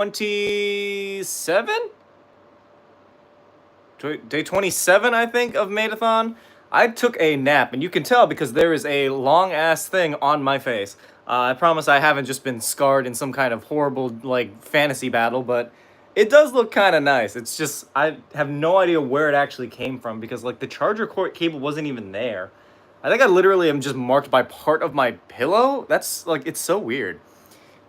27? Day 27, I think, of Maidathon. I took a nap, and you can tell because there is a long-ass thing on my face. I promise I haven't just been scarred in some kind of horrible, like, fantasy battle, but it does look kind of nice. It's just, I have no idea where it actually came from because, like, the charger cord cable wasn't even there. I think I literally am just marked by part of my pillow. That's, like, it's so weird.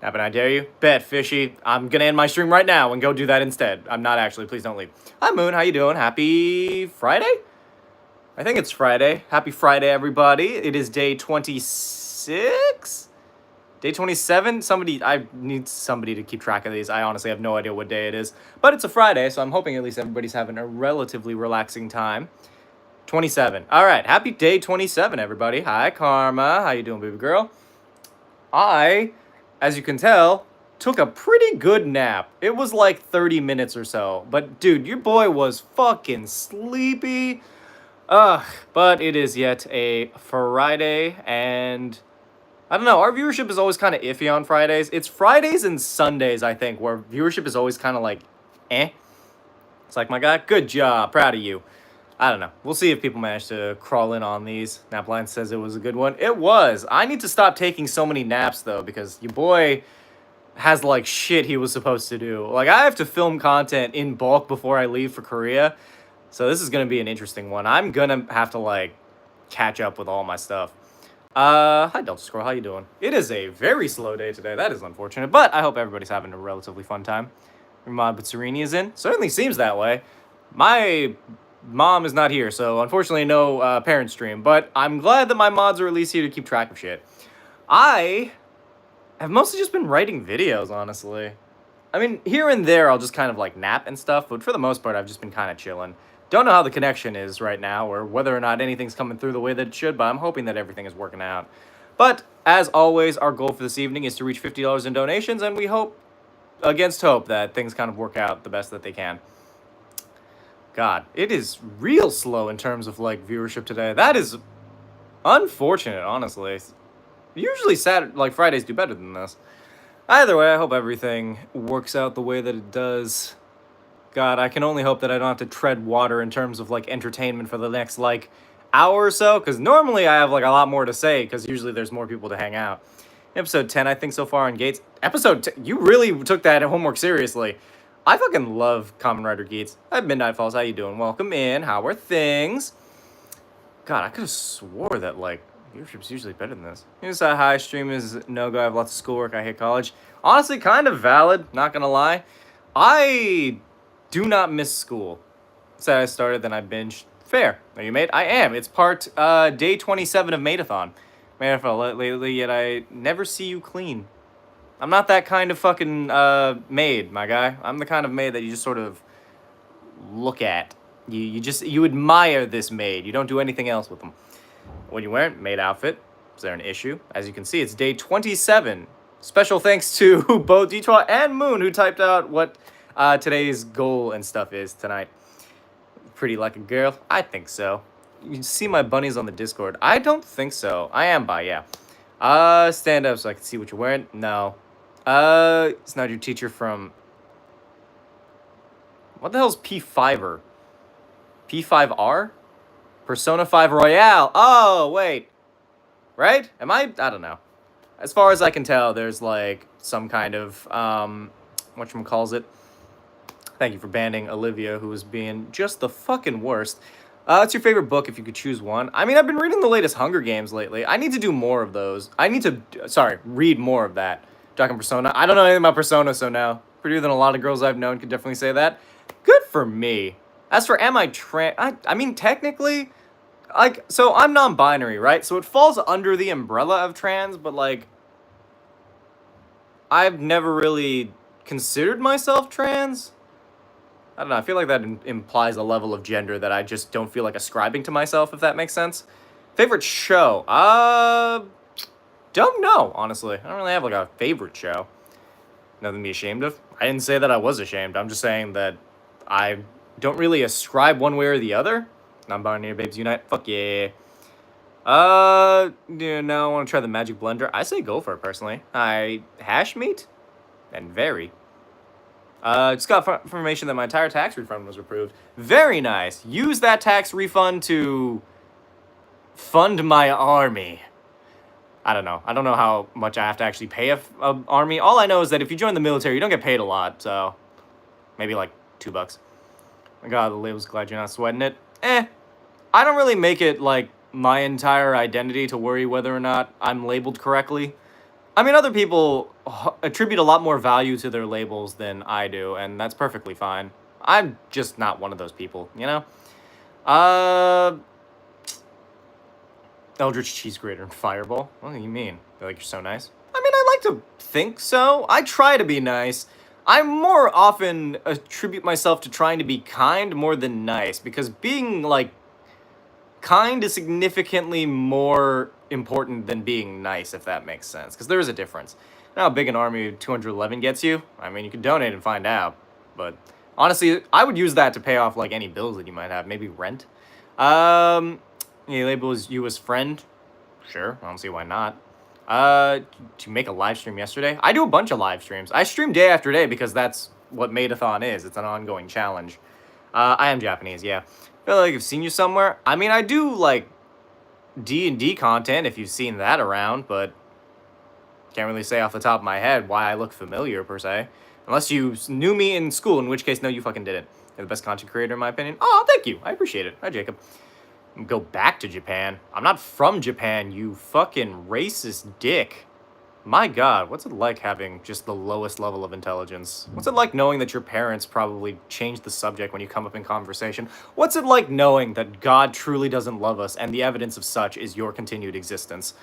Happen, I dare you? Bet, fishy. I'm gonna end my stream right now and go do that instead. I'm not actually. Please don't leave. Hi, Moon. How you doing? Happy Friday? I think it's Friday. Happy Friday, everybody. It is day 26? Day 27? I need somebody to keep track of these. I honestly have no idea what day it is. But it's a Friday, so I'm hoping at least everybody's having a relatively relaxing time. 27. All right. Happy day 27, everybody. Hi, Karma. How you doing, baby girl? As you can tell, took a pretty good nap. It was like 30 minutes or so. But dude, your boy was fucking sleepy. But it is yet a Friday, and I don't know, our viewership is always kind of iffy on Fridays. It's Fridays and Sundays, I think, where viewership is always kind of like, eh. It's like, my guy, good job, proud of you. I don't know. We'll see if people manage to crawl in on these. Napline says it was a good one. It was. I need to stop taking so many naps, though, because your boy has, like, shit he was supposed to do. Like, I have to film content in bulk before I leave for Korea. So this is going to be an interesting one. I'm going to have to, like, catch up with all my stuff. Hi, Delta Scroll. How you doing? It is a very slow day today. That is unfortunate. But I hope everybody's having a relatively fun time. Your mom, Butserini is in. Certainly seems that way. My mom is not here, so unfortunately no parent stream, but I'm glad that my mods are at least here to keep track of shit. I have mostly just been writing videos, honestly. I mean, here and there I'll just kind of like nap and stuff, but for the most part I've just been kind of chilling. Don't know how the connection is right now or whether or not anything's coming through the way that it should, but I'm hoping that everything is working out. But as always, our goal for this evening is to reach $50 in donations, and we hope against hope that things kind of work out the best that they can. God, it is real slow in terms of, like, viewership today. That is unfortunate, honestly. Usually Fridays do better than this. Either way, I hope everything works out the way that it does. God, I can only hope that I don't have to tread water in terms of, like, entertainment for the next, like, hour or so. Because normally I have, like, a lot more to say, because usually there's more people to hang out. Episode 10, I think, so far on Gates. Episode 10, you really took that homework seriously. I fucking love Kamen Rider Geats. Hi, Midnight Falls. How you doing? Welcome in. How are things? God, I could have swore that, like, viewership's usually better than this. Here's a hi, stream is no-go. I have lots of schoolwork. I hate college. Honestly, kind of valid. Not gonna lie. I do not miss school. Said I started, then I binged. Fair. Are you made? I am. It's part, day 27 of Maidathon. Maidathon lately, yet I never see you clean. I'm not that kind of fucking maid, my guy. I'm the kind of maid that you just sort of look at. You admire this maid. You don't do anything else with them. What are you wearing? Maid outfit. Is there an issue? As you can see, it's day 27. Special thanks to both Detroit and Moon who typed out what today's goal and stuff is tonight. Pretty like a girl? I think so. You can see my bunnies on the Discord. I don't think so. I am by, yeah. Stand up so I can see what you're wearing. No. It's not your teacher from... What the hell's P5er? P5R? Persona 5 Royale. Oh, wait. Right? Am I don't know. As far as I can tell, there's, like, some kind of, whatchamacallit. Thank you for banning Olivia, who was being just the fucking worst. What's your favorite book if you could choose one? I mean, I've been reading the latest Hunger Games lately. I need to do more of those. I need to, read more of that. Talking Persona. I don't know anything about Persona, so no. Prettier than a lot of girls I've known, could definitely say that. Good for me. As for am I trans, I mean, technically, like, so I'm non-binary, right? So it falls under the umbrella of trans, but, like, I've never really considered myself trans. I don't know, I feel like that implies a level of gender that I just don't feel like ascribing to myself, if that makes sense. Favorite show? Don't know, honestly. I don't really have, like, a favorite show. Nothing to be ashamed of. I didn't say that I was ashamed. I'm just saying that I don't really ascribe one way or the other. Non-binary babes unite. Fuck yeah. Yeah, no, I want to try the magic blender. I say go for it, personally. Hash meat? And very. Just got information that my entire tax refund was approved. Very nice. Use that tax refund to fund my army. I don't know. I don't know how much I have to actually pay a army. All I know is that if you join the military, you don't get paid a lot. So maybe like $2. My God, the label's glad you're not sweating it. I don't really make it like my entire identity to worry whether or not I'm labeled correctly. I mean, other people attribute a lot more value to their labels than I do, and that's perfectly fine. I'm just not one of those people, you know? Eldritch Cheese Grater and Fireball. What do you mean? They're like, you're so nice. I mean, I like to think so. I try to be nice. I more often attribute myself to trying to be kind more than nice, because being, like, kind is significantly more important than being nice, if that makes sense, because there is a difference. Now, how big an army of 211 gets you? I mean, you can donate and find out, but honestly, I would use that to pay off, like, any bills that you might have, maybe rent. You label as you as friend? Sure, I don't see why not. To make a live stream yesterday? I do a bunch of live streams. I stream day after day because that's what Maidathon is. It's an ongoing challenge. I am Japanese, yeah. I feel like I've seen you somewhere. I mean, I do, like, D&D content, if you've seen that around, but can't really say off the top of my head why I look familiar, per se. Unless you knew me in school, in which case, no, you fucking didn't. You're the best content creator, in my opinion. Oh, thank you. I appreciate it. Hi, Jacob. Go back to Japan. I'm not from Japan, you fucking racist dick. My God, what's it like having just the lowest level of intelligence? What's it like knowing that your parents probably changed the subject when you come up in conversation? What's it like knowing that God truly doesn't love us and the evidence of such is your continued existence?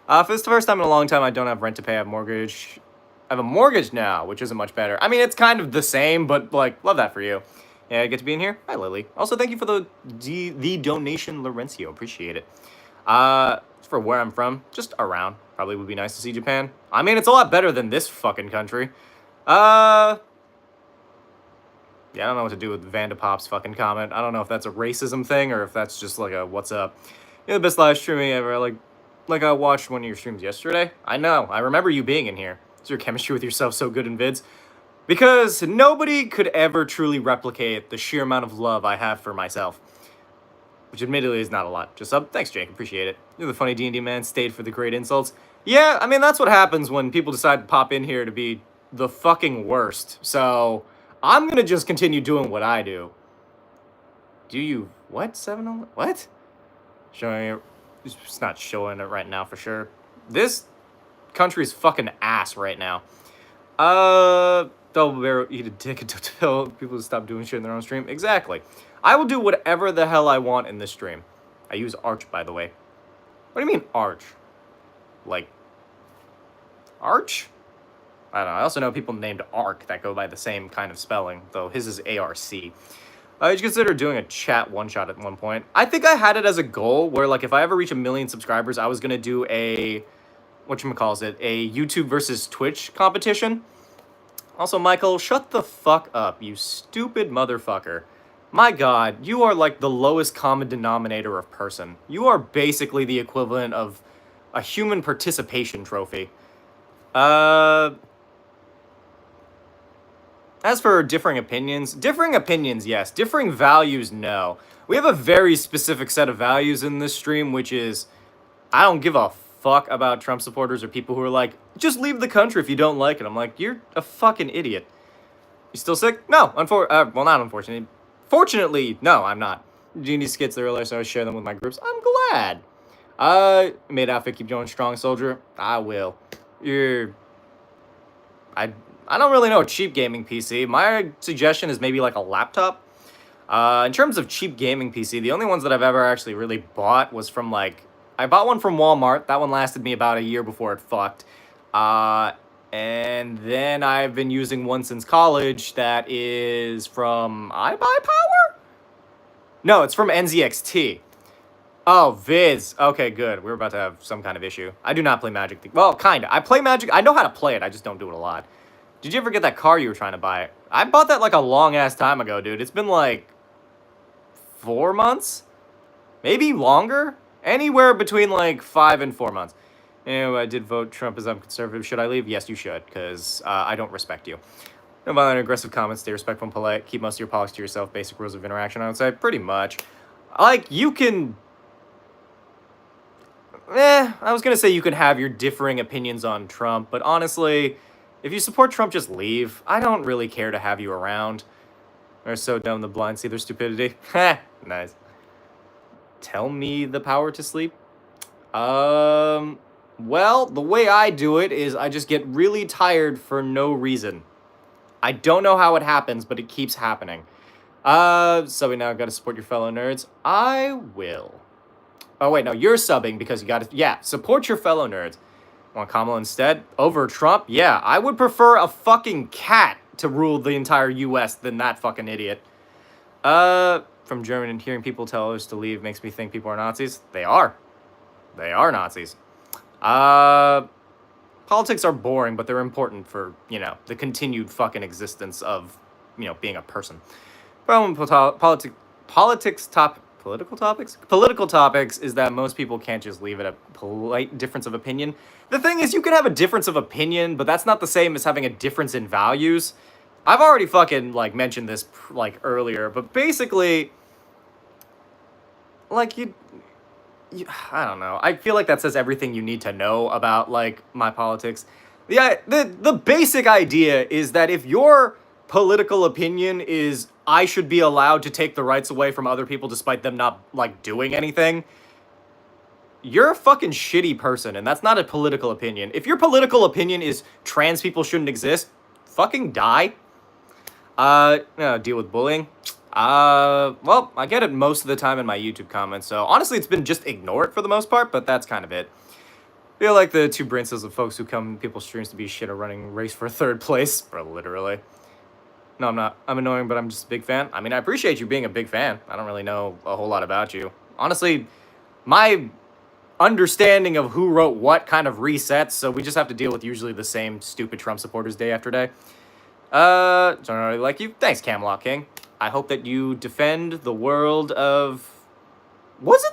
For this first time in a long time, I don't have rent to pay. I have mortgage. I have a mortgage now, which isn't much better. I mean, it's kind of the same, but, like, love that for you. Yeah, I get to be in here. Hi, Lily. Also, thank you for the donation, Laurencio. Appreciate it. For where I'm from, just around. Probably would be nice to see Japan. I mean, it's a lot better than this fucking country. Yeah, I don't know what to do with Vandapop's fucking comment. I don't know if that's a racism thing or if that's just like a what's up. You're the best live streaming ever. Like I watched one of your streams yesterday. I know. I remember you being in here. Is your chemistry with yourself so good in vids? Because nobody could ever truly replicate the sheer amount of love I have for myself. Which admittedly is not a lot. Just up. Thanks, Jake. Appreciate it. You're the funny D&D man. Stayed for the great insults. Yeah, I mean, that's what happens when people decide to pop in here to be the fucking worst. So, I'm gonna just continue doing what I do. Do you... What? 7-11? What? Showing it... It's not showing it right now for sure. This country's fucking ass right now. Double barrel eat a dick and tell people to stop doing shit in their own stream. Exactly. I will do whatever the hell I want in this stream. I use Arch, by the way. What do you mean, Arch? Like, Arch? I don't know. I also know people named Arc that go by the same kind of spelling, though his is A-R-C. Did you consider doing a chat one-shot at one point? I think I had it as a goal where, like, if I ever reach 1 million subscribers, I was going to do a, whatchamacallit, a YouTube versus Twitch competition. Also, Michael, shut the fuck up, you stupid motherfucker. My God, you are like the lowest common denominator of person. You are basically the equivalent of a human participation trophy. As for differing opinions, yes. Differing values, no. We have a very specific set of values in this stream, which is, I don't give a fuck about Trump supporters or people who are like, just leave the country if you don't like it. I'm like, you're a fucking idiot. You still sick? No, well, not unfortunately. Fortunately, no, I'm not. D&D skits earlier, so I share them with my groups. I'm glad. Made outfit, keep going strong, soldier. I will. I don't really know a cheap gaming PC. My suggestion is maybe like a laptop. In terms of cheap gaming PC, the only ones that I've ever actually really bought was from like, I bought one from Walmart. That one lasted me about a year before it fucked. And then I've been using one since college that is from iBuyPower? No, it's from NZXT. Oh, Viz. Okay, good. We're about to have some kind of issue. I do not play Magic. Well, kinda. I play Magic. I know how to play it. I just don't do it a lot. Did you ever get that car you were trying to buy? I bought that like a long-ass time ago, dude. It's been like 4 months? Maybe longer? Anywhere between like 5 and 4 months. Anyway, I did vote Trump as I'm conservative. Should I leave? Yes, you should, because I don't respect you. No violent or aggressive comments, stay respectful and polite, keep most of your politics to yourself, basic rules of interaction, I would say, pretty much. Like, you can... I was gonna say you can have your differing opinions on Trump, but honestly, if you support Trump, just leave. I don't really care to have you around. They're so dumb the blind see their stupidity. Heh, nice. Tell me the power to sleep? Well, the way I do it is I just get really tired for no reason. I don't know how it happens, but it keeps happening. So we now gotta support your fellow nerds. I will. Oh, wait, no, you're subbing because you gotta... Yeah, support your fellow nerds. Want Kamala instead? Over Trump? Yeah, I would prefer a fucking cat to rule the entire U.S. than that fucking idiot. From German, and hearing people tell others to leave makes me think people are Nazis. They are. They are Nazis. Politics are boring, but they're important for, you know, the continued fucking existence of, you know, being a person. Problem with political topics is that most people can't just leave it a polite difference of opinion. The thing is, you can have a difference of opinion, but that's not the same as having a difference in values. I've already fucking, like, mentioned this, like, earlier, but basically, like, I don't know. I feel like that says everything you need to know about, like, my politics. The basic idea is that if your political opinion is I should be allowed to take the rights away from other people despite them not, like, doing anything, you're a fucking shitty person, and that's not a political opinion. If your political opinion is trans people shouldn't exist, fucking die. Deal with bullying. Well, I get it most of the time in my YouTube comments, so honestly it's been just ignore it for the most part, but that's kind of it. Feel like the two brain cells of folks who come in people's streams to be shit are running race for third place, bro, literally. No, I'm not. I'm annoying, but I'm just a big fan. I mean, I appreciate you being a big fan. I don't really know a whole lot about you. Honestly, my understanding of who wrote what kind of resets, so we just have to deal with usually the same stupid Trump supporters day after day. Don't really like you. Thanks, Camelot King. I hope that you defend the world of... Was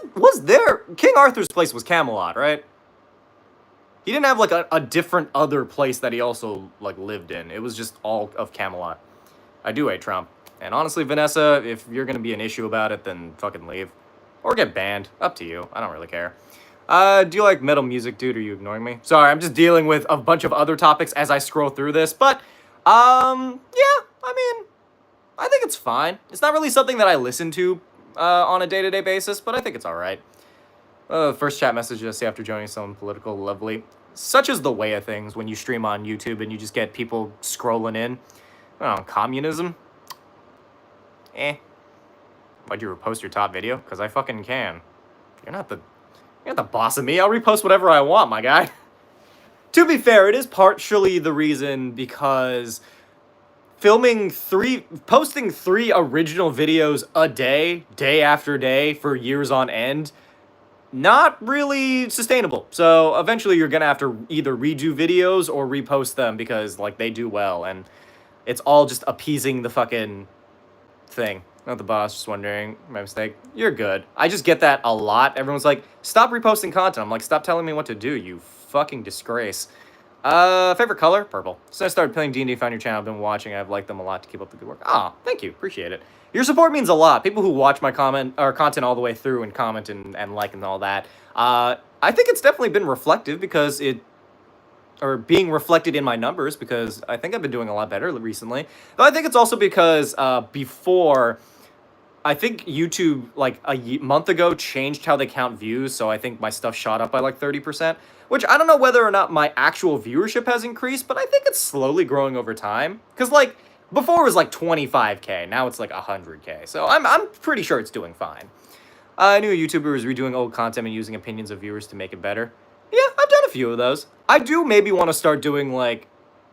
there... King Arthur's place was Camelot, right? He didn't have, like, a different other place that he also, like, lived in. It was just all of Camelot. I do hate Trump. And honestly, Vanessa, if you're gonna be an issue about it, then fucking leave. Or get banned. Up to you. I don't really care. Do you like metal music, dude? Are you ignoring me? Sorry, I'm just dealing with a bunch of other topics as I scroll through this. But, yeah, I mean, I think it's fine. It's not really something that I listen to on a day-to-day basis, but I think it's alright. First chat message I see after joining someone political, lovely. Such is the way of things when you stream on YouTube and you just get people scrolling in. I don't know, communism? Why'd you repost your top video? Because I fucking can. You're not the boss of me. I'll repost whatever I want, my guy. To be fair, it is partially the reason because posting 3 original videos a day, day after day, for years on end, not really sustainable. So eventually you're gonna have to either redo videos or repost them because, like, they do well, and it's all just appeasing the fucking thing. Not the boss, just wondering. My mistake. You're good. I just get that a lot. Everyone's like, stop reposting content. I'm like, stop telling me what to do, you fucking disgrace. Favorite color? Purple. Since I started playing D&D, found your channel, I've been watching, I've liked them a lot to keep up the good work. Ah, thank you. Appreciate it. Your support means a lot. People who watch my content all the way through and comment and like and all that. I think it's definitely been reflective because being reflected in my numbers because I think I've been doing a lot better recently. But I think it's also because before, I think YouTube, like, a month ago changed how they count views, so I think my stuff shot up by, like, 30%, which I don't know whether or not my actual viewership has increased, but I think it's slowly growing over time. Because, like, before it was, like, 25K, now it's, like, 100K, so I'm pretty sure it's doing fine. I knew a YouTuber was redoing old content and using opinions of viewers to make it better. Yeah, I've done a few of those. I do maybe want to start doing, like,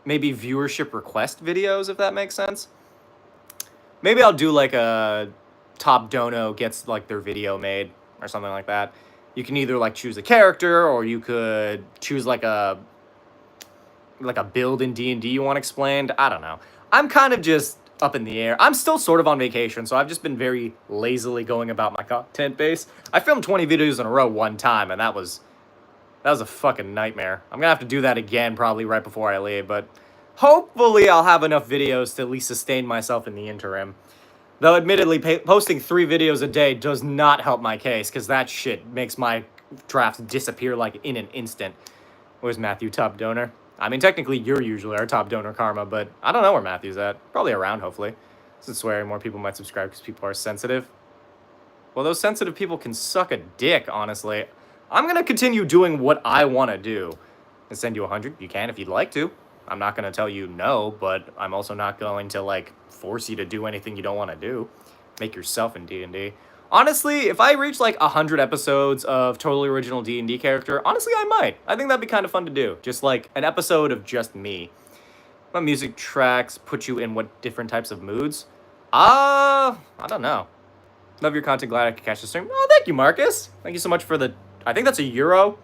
maybe viewership request videos, if that makes sense. Maybe I'll do, like, a top dono gets, like, their video made or something like that. You can either, like, choose a character, or you could choose, like a build in D&D you want explained. I don't know. I'm kind of just up in the air. I'm still sort of on vacation, so I've just been very lazily going about my content base. I filmed 20 videos in a row one time, and that was a fucking nightmare. I'm gonna have to do that again probably right before I leave, but Hopefully, I'll have enough videos to at least sustain myself in the interim. Though, admittedly, posting 3 videos a day does not help my case, because that shit makes my drafts disappear, like, in an instant. Where's Matthew, top donor? I mean, technically, you're usually our top donor, Karma, but I don't know where Matthew's at. Probably around, hopefully. Since swearing, more people might subscribe because people are sensitive. Well, those sensitive people can suck a dick, honestly. I'm going to continue doing what I want to do. And send you 100. You can if you'd like to. I'm not going to tell you no, but I'm also not going to, like, force you to do anything you don't want to do. Make yourself in D&D. Honestly, if I reach, like, 100 episodes of totally original D&D character, honestly, I might. I think that'd be kind of fun to do. Just, like, an episode of just me. What music tracks put you in what different types of moods? I don't know. Love your content. Glad I could catch the stream. Oh, thank you, Marcus. Thank you so much for the... I think that's a euro.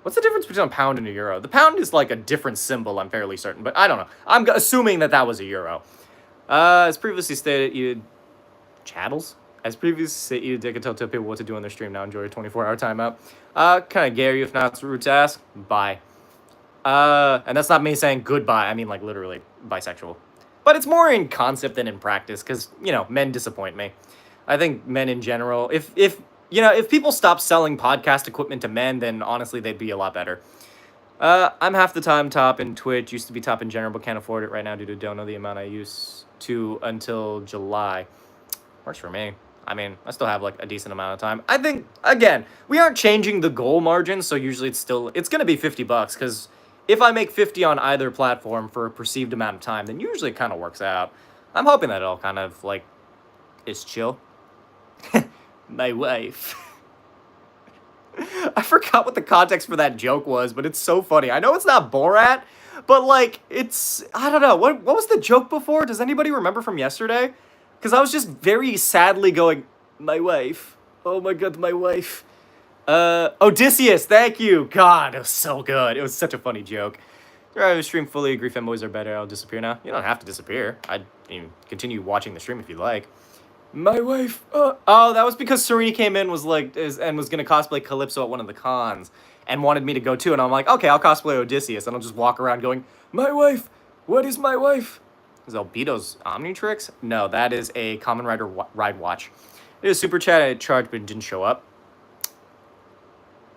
What's the difference between a pound and a euro? The pound is like a different symbol, I'm fairly certain, but I don't know. I'm assuming that that was a euro. As previously stated, you... Chattels? As previously stated, you dick and tell people what to do on their stream. Now enjoy your 24-hour timeout. Kind of Gary, if not, it's rude to ask. Bye. And that's not me saying goodbye. I mean, like, literally bisexual. But it's more in concept than in practice, because, you know, men disappoint me. I think men in general, if people stop selling podcast equipment to men, then honestly, they'd be a lot better. I'm half the time top in Twitch. Used to be top in general, but can't afford it right now due to don't know the amount I used to until July. Works for me. I mean, I still have, like, a decent amount of time. I think, again, we aren't changing the goal margin, so usually it's going to be $50, because if I make 50 on either platform for a perceived amount of time, then usually it kind of works out. I'm hoping that it all kind of, like, is chill. My wife. I forgot what the context for that joke was, but it's so funny. I know it's not Borat, but, like, it's... I don't know. What was the joke before? Does anybody remember from yesterday? Because I was just very sadly going, my wife. Oh my god, my wife. Odysseus, thank you. God, it was so good. It was such a funny joke. I stream fully agree femboys are better. I'll disappear now. You don't have to disappear. I'd continue watching the stream if you'd like. My wife. Oh, that was because Serena came in and was gonna cosplay Calypso at one of the cons and wanted me to go too, and I'm like, okay, I'll cosplay Odysseus, and I'll just walk around going, my wife. What is my wife? Is Albedo's Omnitrix? No, that is a Kamen Rider ride watch. It is super chat. I charged, but it didn't show up.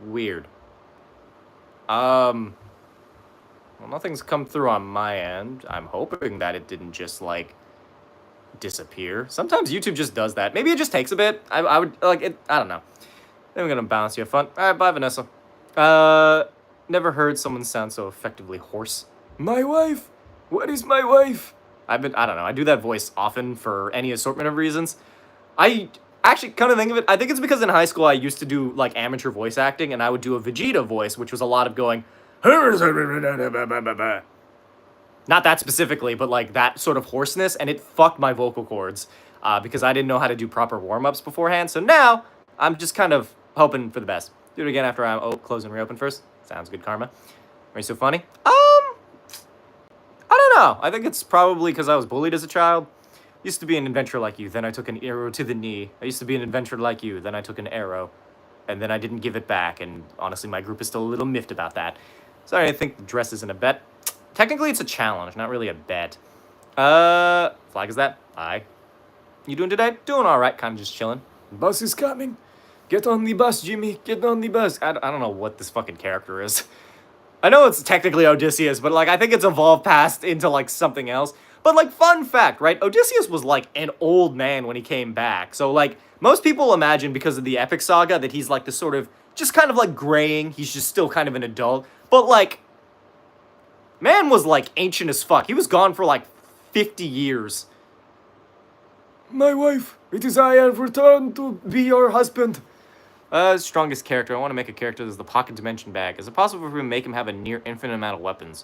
Weird. Well, nothing's come through on my end. I'm hoping that it didn't just, like, disappear. Sometimes YouTube just does that. Maybe it just takes a bit. I would, like, it, I don't know. Then we're gonna bounce you have fun. Alright, bye, Vanessa. Never heard someone sound so effectively hoarse. My wife? What is my wife? I don't know. I do that voice often for any assortment of reasons. I actually, come to think of it, I think it's because in high school I used to do, like, amateur voice acting, and I would do a Vegeta voice, which was a lot of going, not that specifically, but, like, that sort of hoarseness, and it fucked my vocal cords, because I didn't know how to do proper warm-ups beforehand, so now I'm just kind of hoping for the best. Do it again after I close and reopen first. Sounds good, Karma. Are you so funny? I don't know. I think it's probably because I was bullied as a child. Used to be an adventurer like you, then I took an arrow to the knee. I used to be an adventurer like you, then I took an arrow, and then I didn't give it back, and honestly, my group is still a little miffed about that. Sorry, I think the dress isn't a bet. Technically, it's a challenge, not really a bet. Flag is that? Aye. You doing today? Doing all right, kind of just chilling. Bus is coming. Get on the bus, Jimmy. Get on the bus. I don't know what this fucking character is. I know it's technically Odysseus, but, like, I think it's evolved past into, like, something else. But, like, fun fact, right? Odysseus was, like, an old man when he came back. So, like, most people imagine because of the epic saga that he's, like, this sort of, just kind of, like, graying. He's just still kind of an adult. But, like, man was, like, ancient as fuck. He was gone for, like, 50 years. My wife, it is I have returned to be your husband. Strongest character. I want to make a character that's the pocket dimension bag. Is it possible for me to make him have a near infinite amount of weapons?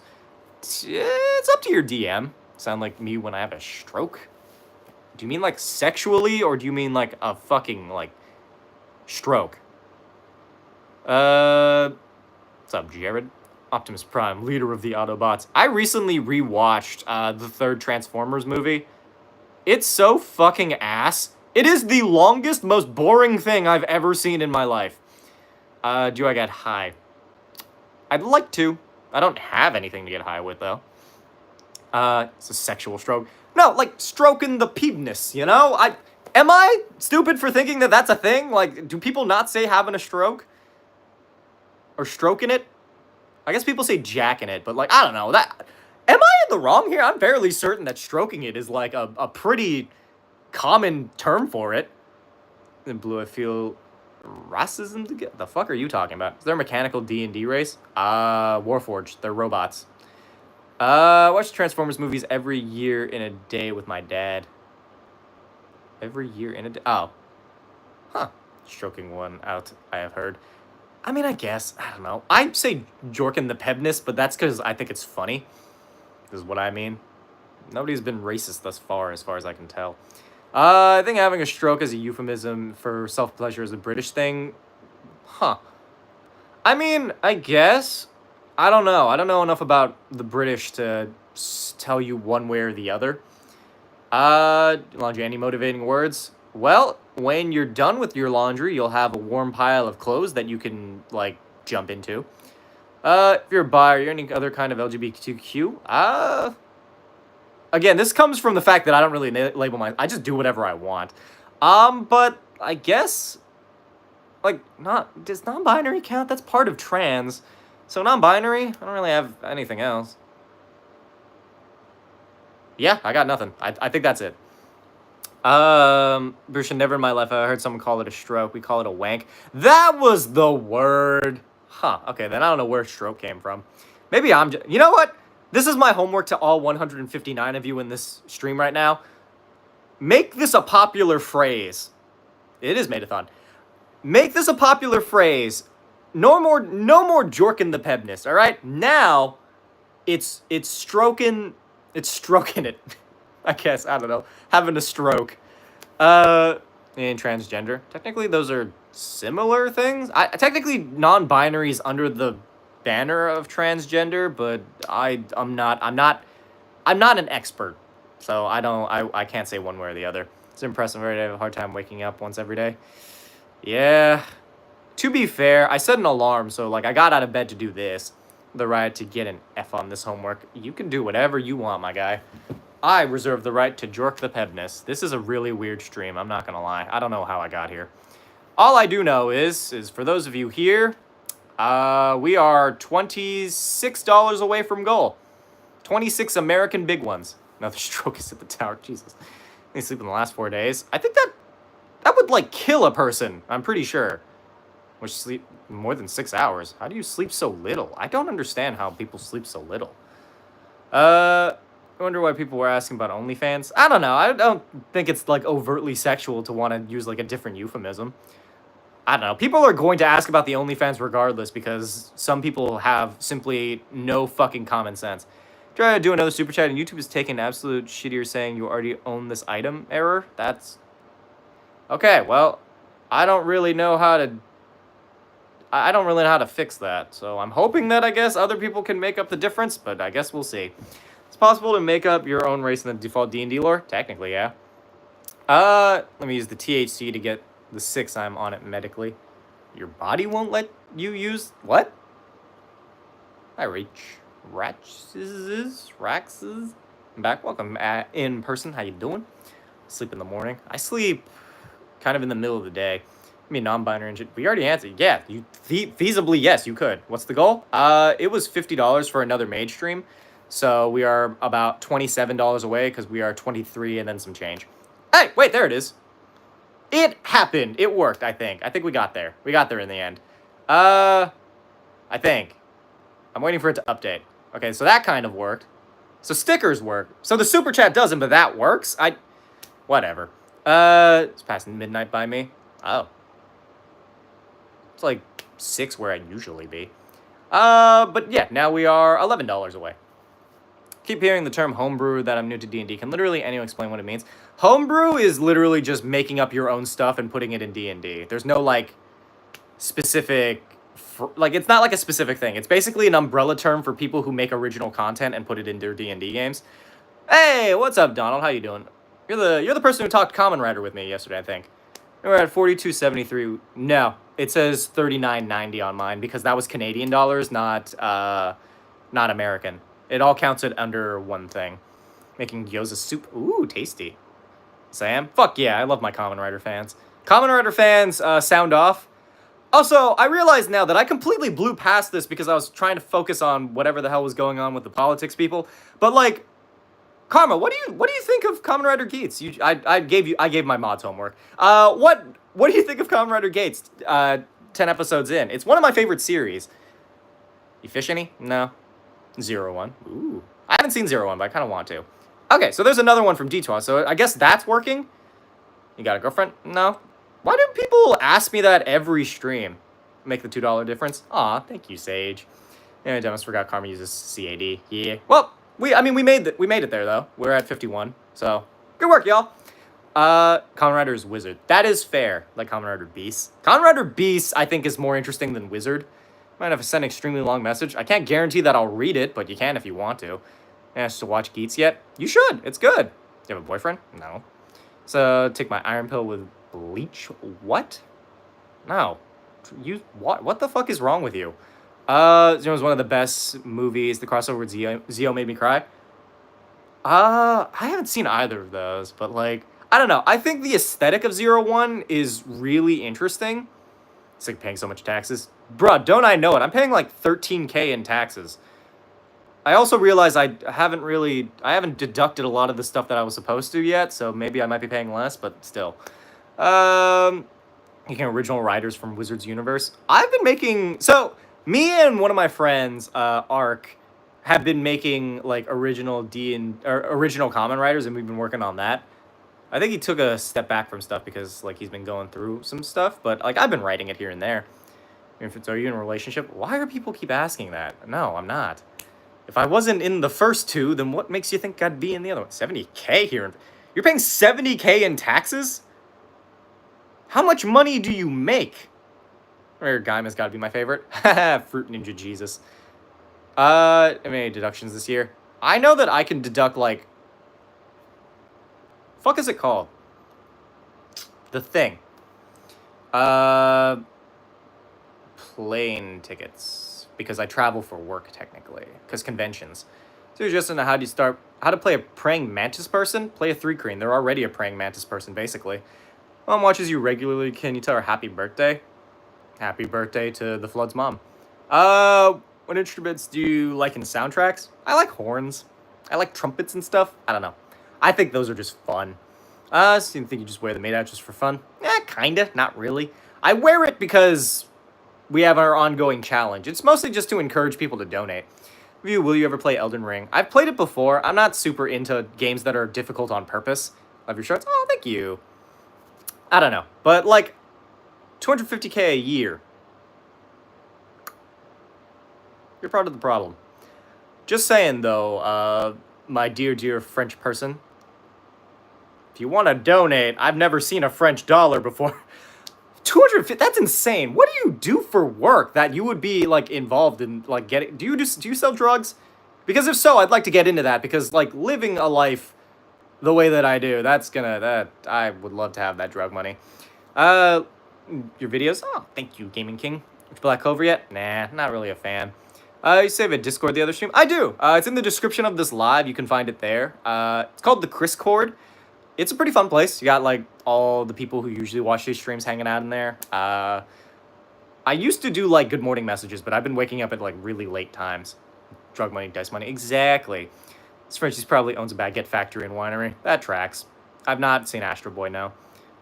It's up to your DM. Sound like me when I have a stroke? Do you mean, like, sexually, or do you mean, like, a fucking, like, stroke? What's up, Jared? Optimus Prime, leader of the Autobots. I recently rewatched, the third Transformers movie. It's so fucking ass. It is the longest, most boring thing I've ever seen in my life. Do I get high? I'd like to. I don't have anything to get high with, though. It's a sexual stroke. No, like, stroking the penis, you know? Am I stupid for thinking that that's a thing? Like, do people not say having a stroke? Or stroking it? I guess people say jacking it, but, like, I don't know. Am I in the wrong here? I'm fairly certain that stroking it is, like, a pretty common term for it. In blue, I feel racism to get. The fuck are you talking about? Is there a mechanical D&D race? Warforged. They're robots. Watch Transformers movies every year in a day with my dad. Every year in a day? Oh. Huh. Stroking one out, I have heard. I mean, I guess. I don't know. I'd say jorking the pebness, but that's because I think it's funny. Is what I mean. Nobody's been racist thus far, as I can tell. I think having a stroke as a euphemism for self-pleasure is a British thing. Huh. I mean, I guess. I don't know. I don't know enough about the British to tell you one way or the other. Laundry, any motivating words? Well, when you're done with your laundry, you'll have a warm pile of clothes that you can, like, jump into. If you're bi or any other kind of LGBTQ, again, this comes from the fact that I don't really label I just do whatever I want. But I guess, like, does non-binary count? That's part of trans. So non-binary, I don't really have anything else. Yeah, I got nothing. I think that's it. Bruce, never in my life I heard someone call it a stroke. We call it a wank. That was the word. Huh, okay, then I don't know where stroke came from. Maybe I'm just, you know what? This is my homework to all 159 of you in this stream right now. Make this a popular phrase. It is Maidathon. Make this a popular phrase. No more jorking the pebness, all right? Now, it's stroking it. I guess, I don't know. Having a stroke. And transgender. Technically, those are similar things. Technically, non-binary is under the banner of transgender, but I'm not an expert, so I can't say one way or the other. It's impressive. I have a hard time waking up once every day. Yeah. To be fair, I set an alarm, so like I got out of bed to do this. The right to get an F on this homework. You can do whatever you want, my guy. I reserve the right to jork the pebness. This is a really weird stream, I'm not gonna lie. I don't know how I got here. All I do know is for those of you here, we are $26 away from goal. 26 American big ones. Another stroke is at the tower. Jesus. They sleep in the last 4 days. I think that would, like, kill a person. I'm pretty sure. Which sleep more than 6 hours. How do you sleep so little? I don't understand how people sleep so little. I wonder why people were asking about OnlyFans. I don't know. I don't think it's, like, overtly sexual to want to use, like, a different euphemism. I don't know. People are going to ask about the OnlyFans regardless because some people have simply no fucking common sense. Try to do another super chat and YouTube is taking absolute shittier saying you already own this item error. That's... Okay, well, I don't really know how to fix that. So I'm hoping that, I guess, other people can make up the difference, but I guess we'll see. It's possible to make up your own race in the default D&D lore? Technically, yeah. Let me use the THC to get the 6 I'm on it medically. Your body won't let you use... What? Hi, Raxes. I'm back. Welcome in person. How you doing? Sleep in the morning. I sleep kind of in the middle of the day. I mean, non-binary and shit. We already answered. Yeah, you feasibly, yes, you could. What's the goal? It was $50 for another mage stream. So we are about $27 away because we are 23 and then some change. Hey, wait, there it is. It happened. It worked, I think. I think we got there. We got there in the end. I think. I'm waiting for it to update. Okay, so that kind of worked. So stickers work. So the super chat doesn't, but that works. Whatever. It's passing midnight by me. Oh. It's like 6 where I'd usually be. But yeah, now we are $11 away. Keep hearing the term homebrew that I'm new to D&D. Can literally anyone explain what it means? Homebrew is literally just making up your own stuff and putting it in D&D. There's no, like, specific... Like, it's not like a specific thing. It's basically an umbrella term for people who make original content and put it in their D&D games. Hey, what's up, Donald? How you doing? You're the person who talked Kamen Rider with me yesterday, I think. We're at 42.73. No, it says 39.90 on mine because that was Canadian dollars, not American. It all counts it under one thing. Making gyoza soup. Ooh, tasty. Sam? Fuck yeah, I love my Kamen Rider fans. Kamen Rider fans, sound off. Also, I realize now that I completely blew past this because I was trying to focus on whatever the hell was going on with the politics people. But like, Karma, what do you think of Kamen Rider Gates? I gave my mods homework. What do you think of Kamen Rider Gates? 10 episodes in. It's one of my favorite series. You fish any? No. 01. Ooh. I haven't seen 01, but I kind of want to. Okay, so there's another one from D2, so I guess that's working. You got a girlfriend? No. Why do people ask me that every stream? Make the $2 difference? Aw, thank you, Sage. Yeah, I almost forgot Karma uses CAD. Yeah. Well, we made it there though. We're at 51. So good work, y'all. Kamen Rider is Wizard. That is fair. Like Kamen Rider Beast. Kamen Rider Beast, I think, is more interesting than Wizard. Might have to send an extremely long message. I can't guarantee that I'll read it, but you can if you want to. Asked to watch Geats yet? You should. It's good. Do you have a boyfriend? No. So take my iron pill with bleach. What? No. What the fuck is wrong with you? It was one of the best movies. The crossover with Zio made me cry. I haven't seen either of those, but like, I don't know. I think the aesthetic of 01 is really interesting. It's like paying so much taxes. Bruh, don't I know it? I'm paying like 13K in taxes. I also realize I haven't deducted a lot of the stuff that I was supposed to yet, so maybe I might be paying less, but still. Making original writers from Wizards Universe. I've been making... So, me and one of my friends, Ark, have been making, like, original Kamen Riders, and we've been working on that. I think he took a step back from stuff because, like, he's been going through some stuff, but, like, I've been writing it here and there. Are you in a relationship? Why do people keep asking that? No, I'm not. If I wasn't in the first two, then what makes you think I'd be in the other one? 70K here. You're paying 70K in taxes? How much money do you make? Gaima's got to be my favorite. Fruit Ninja Jesus. How many deductions this year? I know that I can deduct, like... Fuck is it called? The thing. Plane tickets. Because I travel for work, technically. Because conventions. So you're just into how to play a praying mantis person? Play a 3-creen. They're already a praying mantis person, basically. Mom watches you regularly. Can you tell her happy birthday? Happy birthday to the Flood's mom. What instruments do you like in soundtracks? I like horns. I like trumpets and stuff. I don't know. I think those are just fun. So you think you just wear the Maidathon just for fun? Kinda. Not really. I wear it because we have our ongoing challenge. It's mostly just to encourage people to donate. Will you ever play Elden Ring? I've played it before. I'm not super into games that are difficult on purpose. Love your shorts. Oh, thank you. I don't know. But, like, 250K a year. You're part of the problem. Just saying, though, my dear French person. If you want to donate, I've never seen a French dollar before. 250, that's insane. What do you do for work that you would be, like, involved in, like, getting... Do you sell drugs? Because if so, I'd like to get into that, because, like, living a life the way that I do, I would love to have that drug money. Your videos? Oh, thank you, Gaming King. Black Clover yet? Nah, not really a fan. You save a Discord the other stream? I do. It's in the description of this live. You can find it there. It's called the Criscord. It's a pretty fun place. You got, like, all the people who usually watch these streams hanging out in there. I used to do, like, good morning messages, but I've been waking up at, like, really late times. Drug money, dice money. Exactly. This Frenchie probably owns a baguette factory and winery. That tracks. I've not seen Astro Boy, no.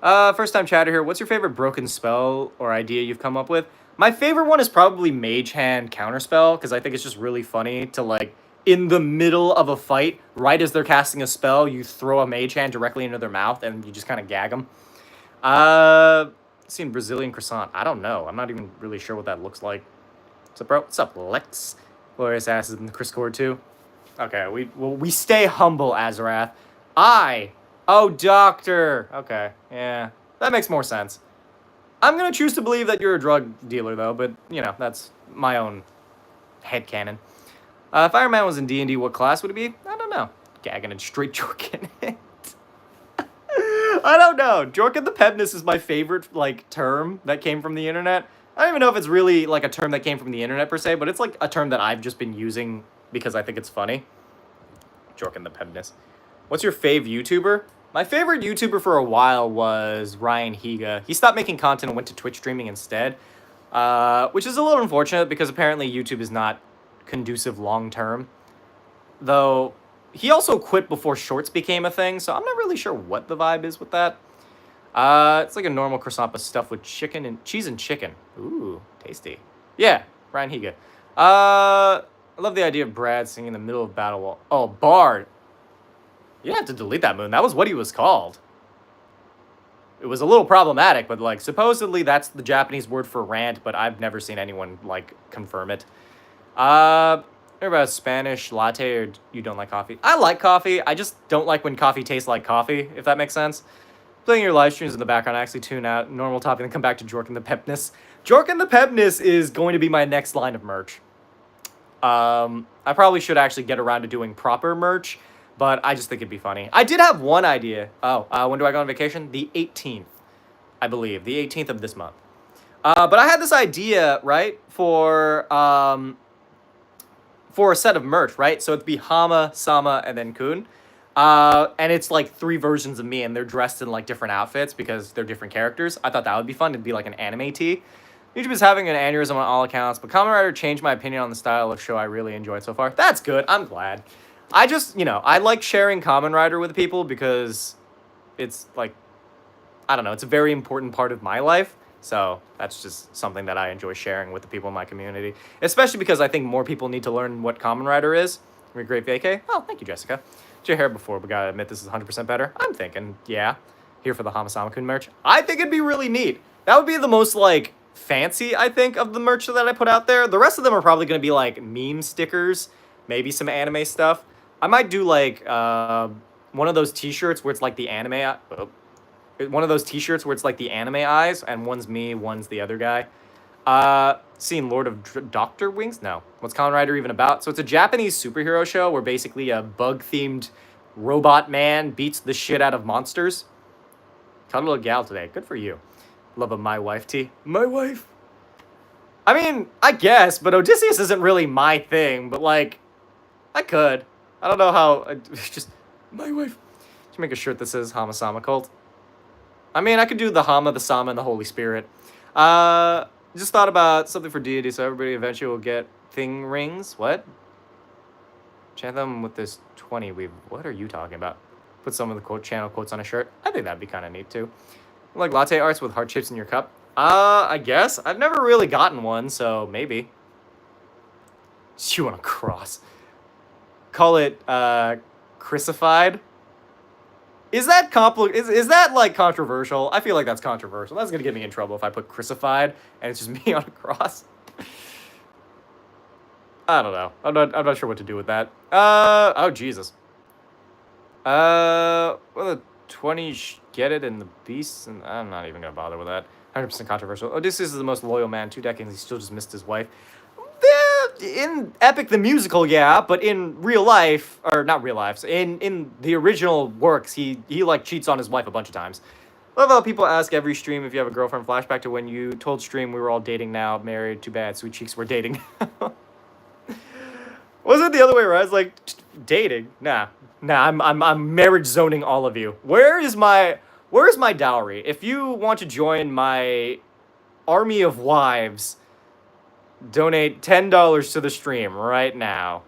First time chatter here. What's your favorite broken spell or idea you've come up with? My favorite one is probably Mage Hand Counterspell, because I think it's just really funny to, like, in the middle of a fight, right as they're casting a spell, you throw a Mage Hand directly into their mouth, and you just kind of gag them. Seen Brazilian Croissant. I don't know. I'm not even really sure what that looks like. What's up, bro? What's up, Lex? Glorious asses in the Criscord, too. Okay, we stay humble, Azarath. Oh, doctor. Okay, yeah. That makes more sense. I'm gonna choose to believe that you're a drug dealer, though, but, you know, that's my own headcanon. If Iron Man was in D&D, what class would it be? I don't know. Gagging and straight jorking it. I don't know. Jorkin the Pebness is my favorite, like, term that came from the internet. I don't even know if it's really, like, a term that came from the internet, per se, but it's, like, a term that I've just been using because I think it's funny. Jorkin the Pebness. What's your fave YouTuber? My favorite YouTuber for a while was Ryan Higa. He stopped making content and went to Twitch streaming instead, which is a little unfortunate because apparently YouTube is not conducive long term. Though he also quit before shorts became a thing, so I'm not really sure what the vibe is with that. It's like a normal croissant but stuffed with chicken and cheese and chicken. Ooh, tasty. Yeah, Ryan Higa. I love the idea of Brad singing in the middle of battle wall. Oh, Bard. You have to delete that, Moon. That was what he was called. It was a little problematic, but, like, supposedly that's the Japanese word for rant, but I've never seen anyone, like, confirm it. What about Spanish latte, or you don't like coffee? I like coffee. I just don't like when coffee tastes like coffee, if that makes sense. Playing your live streams in the background, I actually tune out. Normal topic, and then come back to Jorkin the Pepness. Jorkin the Pepness is going to be my next line of merch. I probably should actually get around to doing proper merch, but I just think it'd be funny. I did have one idea. When do I go on vacation? The 18th, I believe. The 18th of this month. But I had this idea, right, for a set of merch, right? So it'd be Hama, Sama, and then Kun. And it's like 3 versions of me, and they're dressed in like different outfits because they're different characters. I thought that would be fun. It'd be like an anime tee. YouTube is having an aneurysm on all accounts, but Kamen Rider changed my opinion on the style of show I really enjoyed so far. That's good. I'm glad. I just, I like sharing Kamen Rider with people because it's like, I don't know, it's a very important part of my life. So that's just something that I enjoy sharing with the people in my community, especially because I think more people need to learn what Kamen Rider is. Great vacay. Oh, thank you, Jessica. Did your hair before, but gotta admit this is 100% better. I'm thinking, yeah, here for the Hamasamakun merch. I think it'd be really neat. That would be the most, like, fancy, I think, of the merch that I put out there. The rest of them are probably going to be, like, meme stickers, maybe some anime stuff. I might do, like, one of those t-shirts where it's, like, the anime... one of those t-shirts where it's, like, the anime eyes, and one's me, one's the other guy. Seen Lord of Doctor Wings? No. What's Kamen Rider even about? So it's a Japanese superhero show where basically a bug-themed robot man beats the shit out of monsters. Cuddle a gal today. Good for you. Love a My Wife tee. My wife. I mean, I guess, but Odysseus isn't really my thing, but, like, I could. I don't know how... just... My wife. Should make a shirt that says Hamasama Cult. I mean, I could do the Hama, the Sama, and the Holy Spirit. Just thought about something for deity, so everybody eventually will get thing rings. What? Chant them with this 20 weave. What are you talking about? Put some of the quote channel quotes on a shirt. I think that'd be kind of neat too. Like latte arts with heart shapes in your cup. I guess I've never really gotten one, so maybe. You want a cross? Call it crucified. Is that is that like controversial? I feel like that's controversial. That's gonna get me in trouble if I put crucified and it's just me on a cross. I don't know. I'm not sure what to do with that. Oh Jesus. Well, the 20 get it and the beasts, and I'm not even gonna bother with that. 100% controversial. Odysseus is the most loyal man. 2 decades, he still just missed his wife. In Epic the Musical, yeah, but in real life, or not real life, in the original works, he like cheats on his wife a bunch of times. Love how people ask every stream if you have a girlfriend. Flashback to when you told stream we were all dating now, married, too bad, sweet cheeks, we're dating. Was it the other way around? I was like, dating? Nah, I'm marriage zoning all of you. Where's my dowry? If you want to join my army of wives, donate $10 to the stream right now.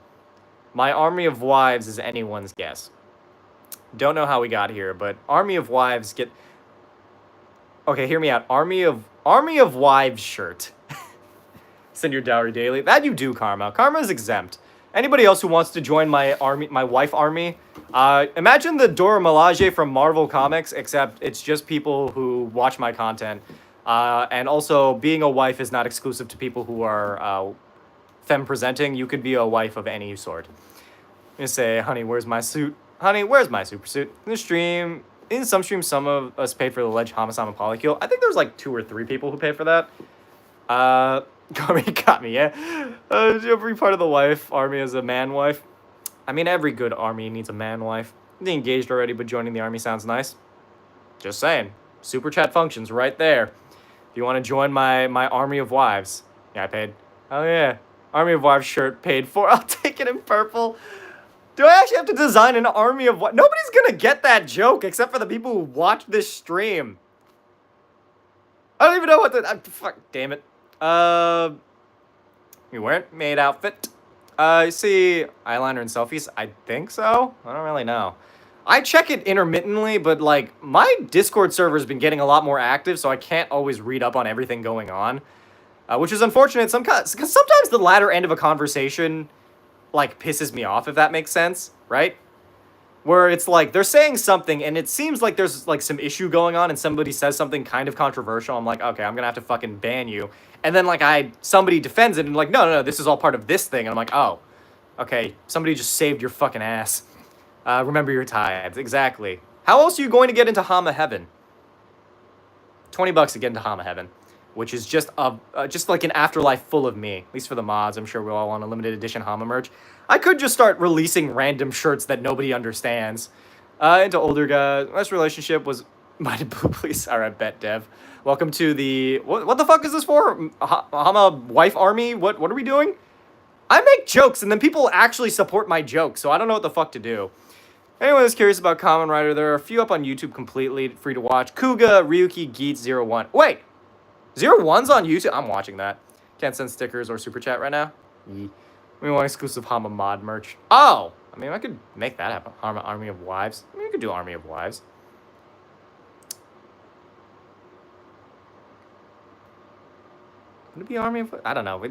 My army of wives is anyone's guess. Don't know how we got here, but army of wives get... Okay, hear me out. Army of wives shirt. Send your dowry daily. That you do, Karma. Karma is exempt. Anybody else who wants to join my army, my wife army, imagine the Dora Milaje from Marvel Comics, except it's just people who watch my content. And also, being a wife is not exclusive to people who are femme-presenting. You could be a wife of any sort. I'm gonna say, honey, where's my suit? Honey, where's my super suit? In some streams, some of us paid for the alleged Hamasama polykill. I think there's like 2 or 3 people who paid for that. Got me, yeah. Every part of the wife army is a man wife. I mean, every good army needs a man wife. I'm engaged already, but joining the army sounds nice. Just saying. Super chat functions right there. If you want to join my army of wives. Yeah, I paid. Oh, yeah. Army of wives shirt paid for. I'll take naked and purple. Do I actually have to design an army of what? Nobody's gonna get that joke except for the people who watch this stream. I don't even know what the... fuck, damn it. You weren't maid outfit. You see eyeliner and selfies? I think so. I don't really know. I check it intermittently, but, like, my Discord server's been getting a lot more active, so I can't always read up on everything going on. Which is unfortunate, because sometimes the latter end of a conversation, like, pisses me off, if that makes sense, right? Where it's like, they're saying something, and it seems like there's, like, some issue going on, and somebody says something kind of controversial. I'm like, okay, I'm gonna have to fucking ban you. And then, like, somebody defends it, and like, no, this is all part of this thing. And I'm like, oh, okay, somebody just saved your fucking ass. Remember your tithes, exactly. How else are you going to get into Hama Heaven? $20 to get into Hama Heaven, which is just like an afterlife full of me. At least for the mods, I'm sure we all want a limited edition Hama merch. I could just start releasing random shirts that nobody understands. Into older guys. Last relationship was minded blue, please. All right, bet Dev. Welcome to the what the fuck is this for? Hama wife army? What are we doing? I make jokes and then people actually support my jokes, so I don't know what the fuck to do. Anyone who's curious about Kamen Rider, there are a few up on YouTube completely free to watch. Kuga, Ryuki, Geets, 01. Wait! 01's on YouTube? I'm watching that. Can't send stickers or super chat right now. We want exclusive Hama mod merch. Oh! I mean, I could make that happen. Army of Wives. I mean, we could do Army of Wives. Would it be Army of... I don't know.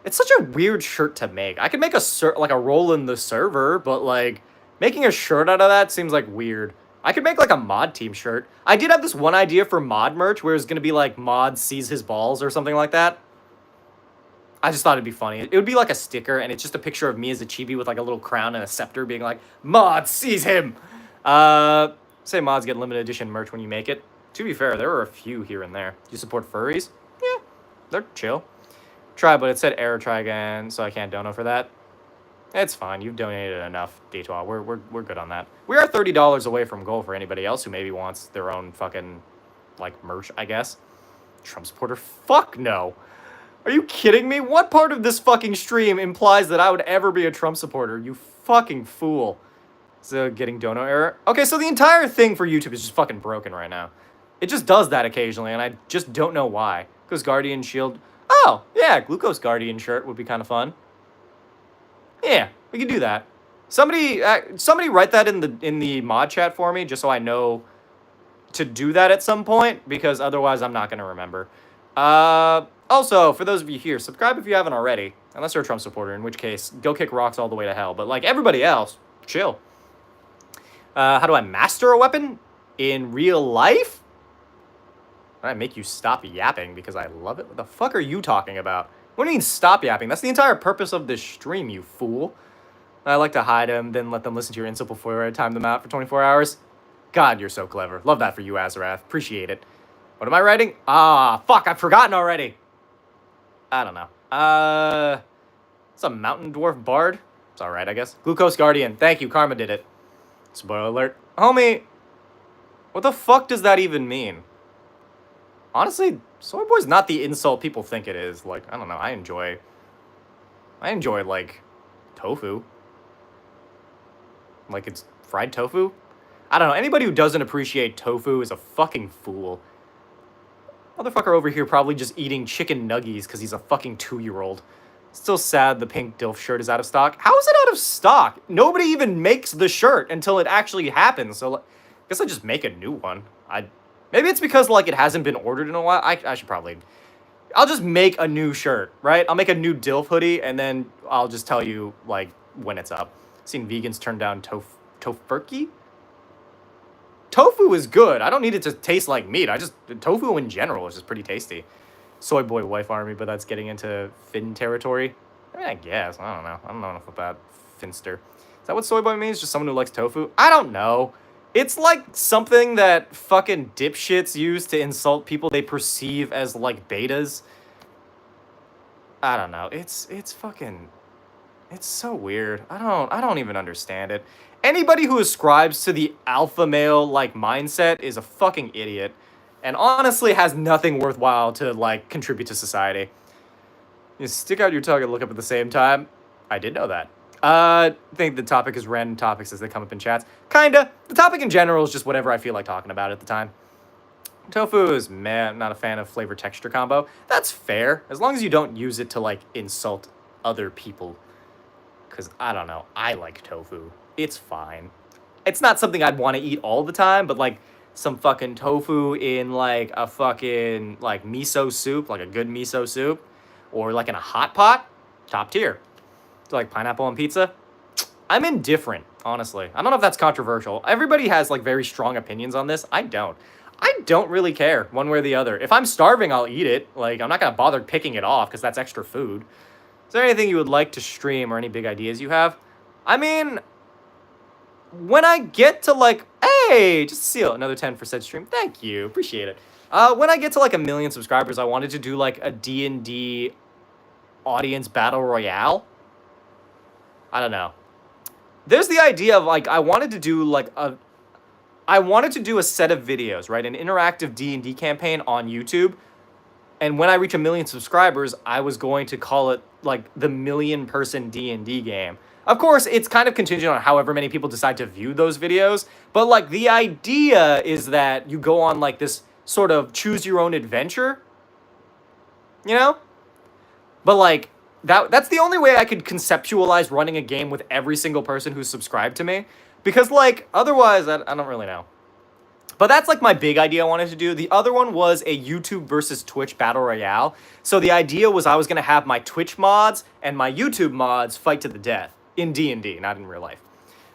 It's such a weird shirt to make. I could make a role in the server, but, like, making a shirt out of that seems, like, weird. I could make, like, a mod team shirt. I did have this one idea for mod merch where it's going to be, like, mod sees his balls or something like that. I just thought it'd be funny. It would be, like, a sticker, and it's just a picture of me as a chibi with, like, a little crown and a scepter being like, mod sees him! Say mods get limited edition merch when you make it. To be fair, there were a few here and there. Do you support furries? Yeah, they're chill. Try, but it said error, try again, so I can't dono for that. It's fine. You've donated enough, Detois. We're good on that. We are $30 away from goal for anybody else who maybe wants their own fucking, like, merch, I guess. Trump supporter? Fuck no. Are you kidding me? What part of this fucking stream implies that I would ever be a Trump supporter? You fucking fool. So, getting dono error. Okay, so the entire thing for YouTube is just fucking broken right now. It just does that occasionally, and I just don't know why. Because Guardian Shield... Oh, yeah, Glucose Guardian shirt would be kind of fun. Yeah, we can do that. Somebody write that in the mod chat for me, just so I know to do that at some point, because otherwise I'm not going to remember. Also, for those of you here, subscribe if you haven't already, unless you're a Trump supporter, in which case, go kick rocks all the way to hell. But like everybody else, chill. How do I master a weapon in real life? I make you stop yapping because I love it. What the fuck are you talking about? What do you mean stop yapping? That's the entire purpose of this stream, you fool. I like to hide them, then let them listen to your insult before I time them out for 24 hours. God, you're so clever. Love that for you, Azarath. Appreciate it. What am I writing? Ah, fuck, I've forgotten already. I don't know. It's a mountain dwarf bard. It's alright, I guess. Glucose Guardian. Thank you, Karma did it. Spoiler alert. Homie, what the fuck does that even mean? Honestly, soy boy's not the insult people think it is. Like, I don't know, I enjoy, like, tofu. Like, it's fried tofu? I don't know, anybody who doesn't appreciate tofu is a fucking fool. Motherfucker over here probably just eating chicken nuggies because he's a fucking 2-year-old. Still sad the pink DILF shirt is out of stock. How is it out of stock? Nobody even makes the shirt until it actually happens, so I guess I just make a new one. Maybe it's because, like, it hasn't been ordered in a while. I should probably... I'll just make a new shirt, right? I'll make a new DILF hoodie, and then I'll just tell you, like, when it's up. Seen vegans turn down tofurkey? Tofu is good. I don't need it to taste like meat. Tofu in general is just pretty tasty. Soy boy wife army, but that's getting into Finn territory. I mean, I guess. I don't know. I don't know enough about Finster. Is that what soy boy means? Just someone who likes tofu? I don't know. It's like something that fucking dipshits use to insult people they perceive as, like, betas. I don't know. It's fucking... It's so weird. I don't even understand it. Anybody who ascribes to the alpha male, like, mindset is a fucking idiot. And honestly has nothing worthwhile to, like, contribute to society. You stick out your tongue and look up at the same time. I did know that. I think the topic is random topics as they come up in chats. Kinda. The topic in general is just whatever I feel like talking about at the time. Tofu is meh. I'm not a fan of flavor texture combo. That's fair, as long as you don't use it to, like, insult other people. Because, I don't know, I like tofu. It's fine. It's not something I'd want to eat all the time, but, like, some fucking tofu in, like, a fucking, like, miso soup, like a good miso soup, or, like, in a hot pot, top tier. So, like, pineapple on pizza, I'm indifferent, honestly. I don't know if that's controversial. Everybody has, like, very strong opinions on this. I don't. I don't really care one way or the other. If I'm starving, I'll eat it. Like, I'm not going to bother picking it off because that's extra food. Is there anything you would like to stream or any big ideas you have? I mean, when I get to, like, hey, just seal another 10 for said stream. Thank you. Appreciate it. When I get to, like, 1 million subscribers, I wanted to do, like, a D&D audience battle royale. I don't know. There's the idea of, like, I wanted to do a set of videos, right? An interactive D&D campaign on YouTube. And when I reach 1 million subscribers, I was going to call it, like, the 1 million person D&D game. Of course, it's kind of contingent on however many people decide to view those videos. But, like, the idea is that you go on, like, this sort of choose your own adventure. You know? But, like, that's the only way I could conceptualize running a game with every single person who's subscribed to me. Because, like, otherwise, I don't really know. But that's, like, my big idea I wanted to do. The other one was a YouTube versus Twitch battle royale. So the idea was I was going to have my Twitch mods and my YouTube mods fight to the death. In D&D, not in real life.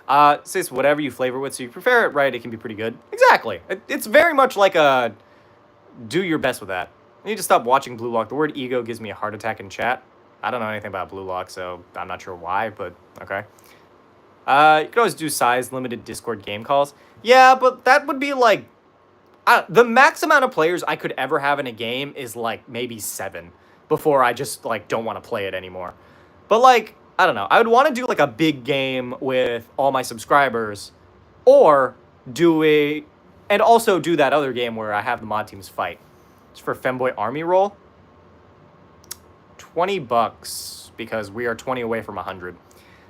So it's whatever you flavor with, so you prepare it right, it can be pretty good. Exactly. It's very much like a do your best with that. I need to stop watching Blue Lock. The word ego gives me a heart attack in chat. I don't know anything about Blue Lock, so I'm not sure why, but okay. You could always do size limited Discord game calls. Yeah, but that would be like... the max amount of players I could ever have in a game is like maybe 7 before I just like don't want to play it anymore. But like, I don't know. I would want to do like a big game with all my subscribers or and also do that other game where I have the mod teams fight. It's for Femboy Army roll. $20 because we are 20 away from 100.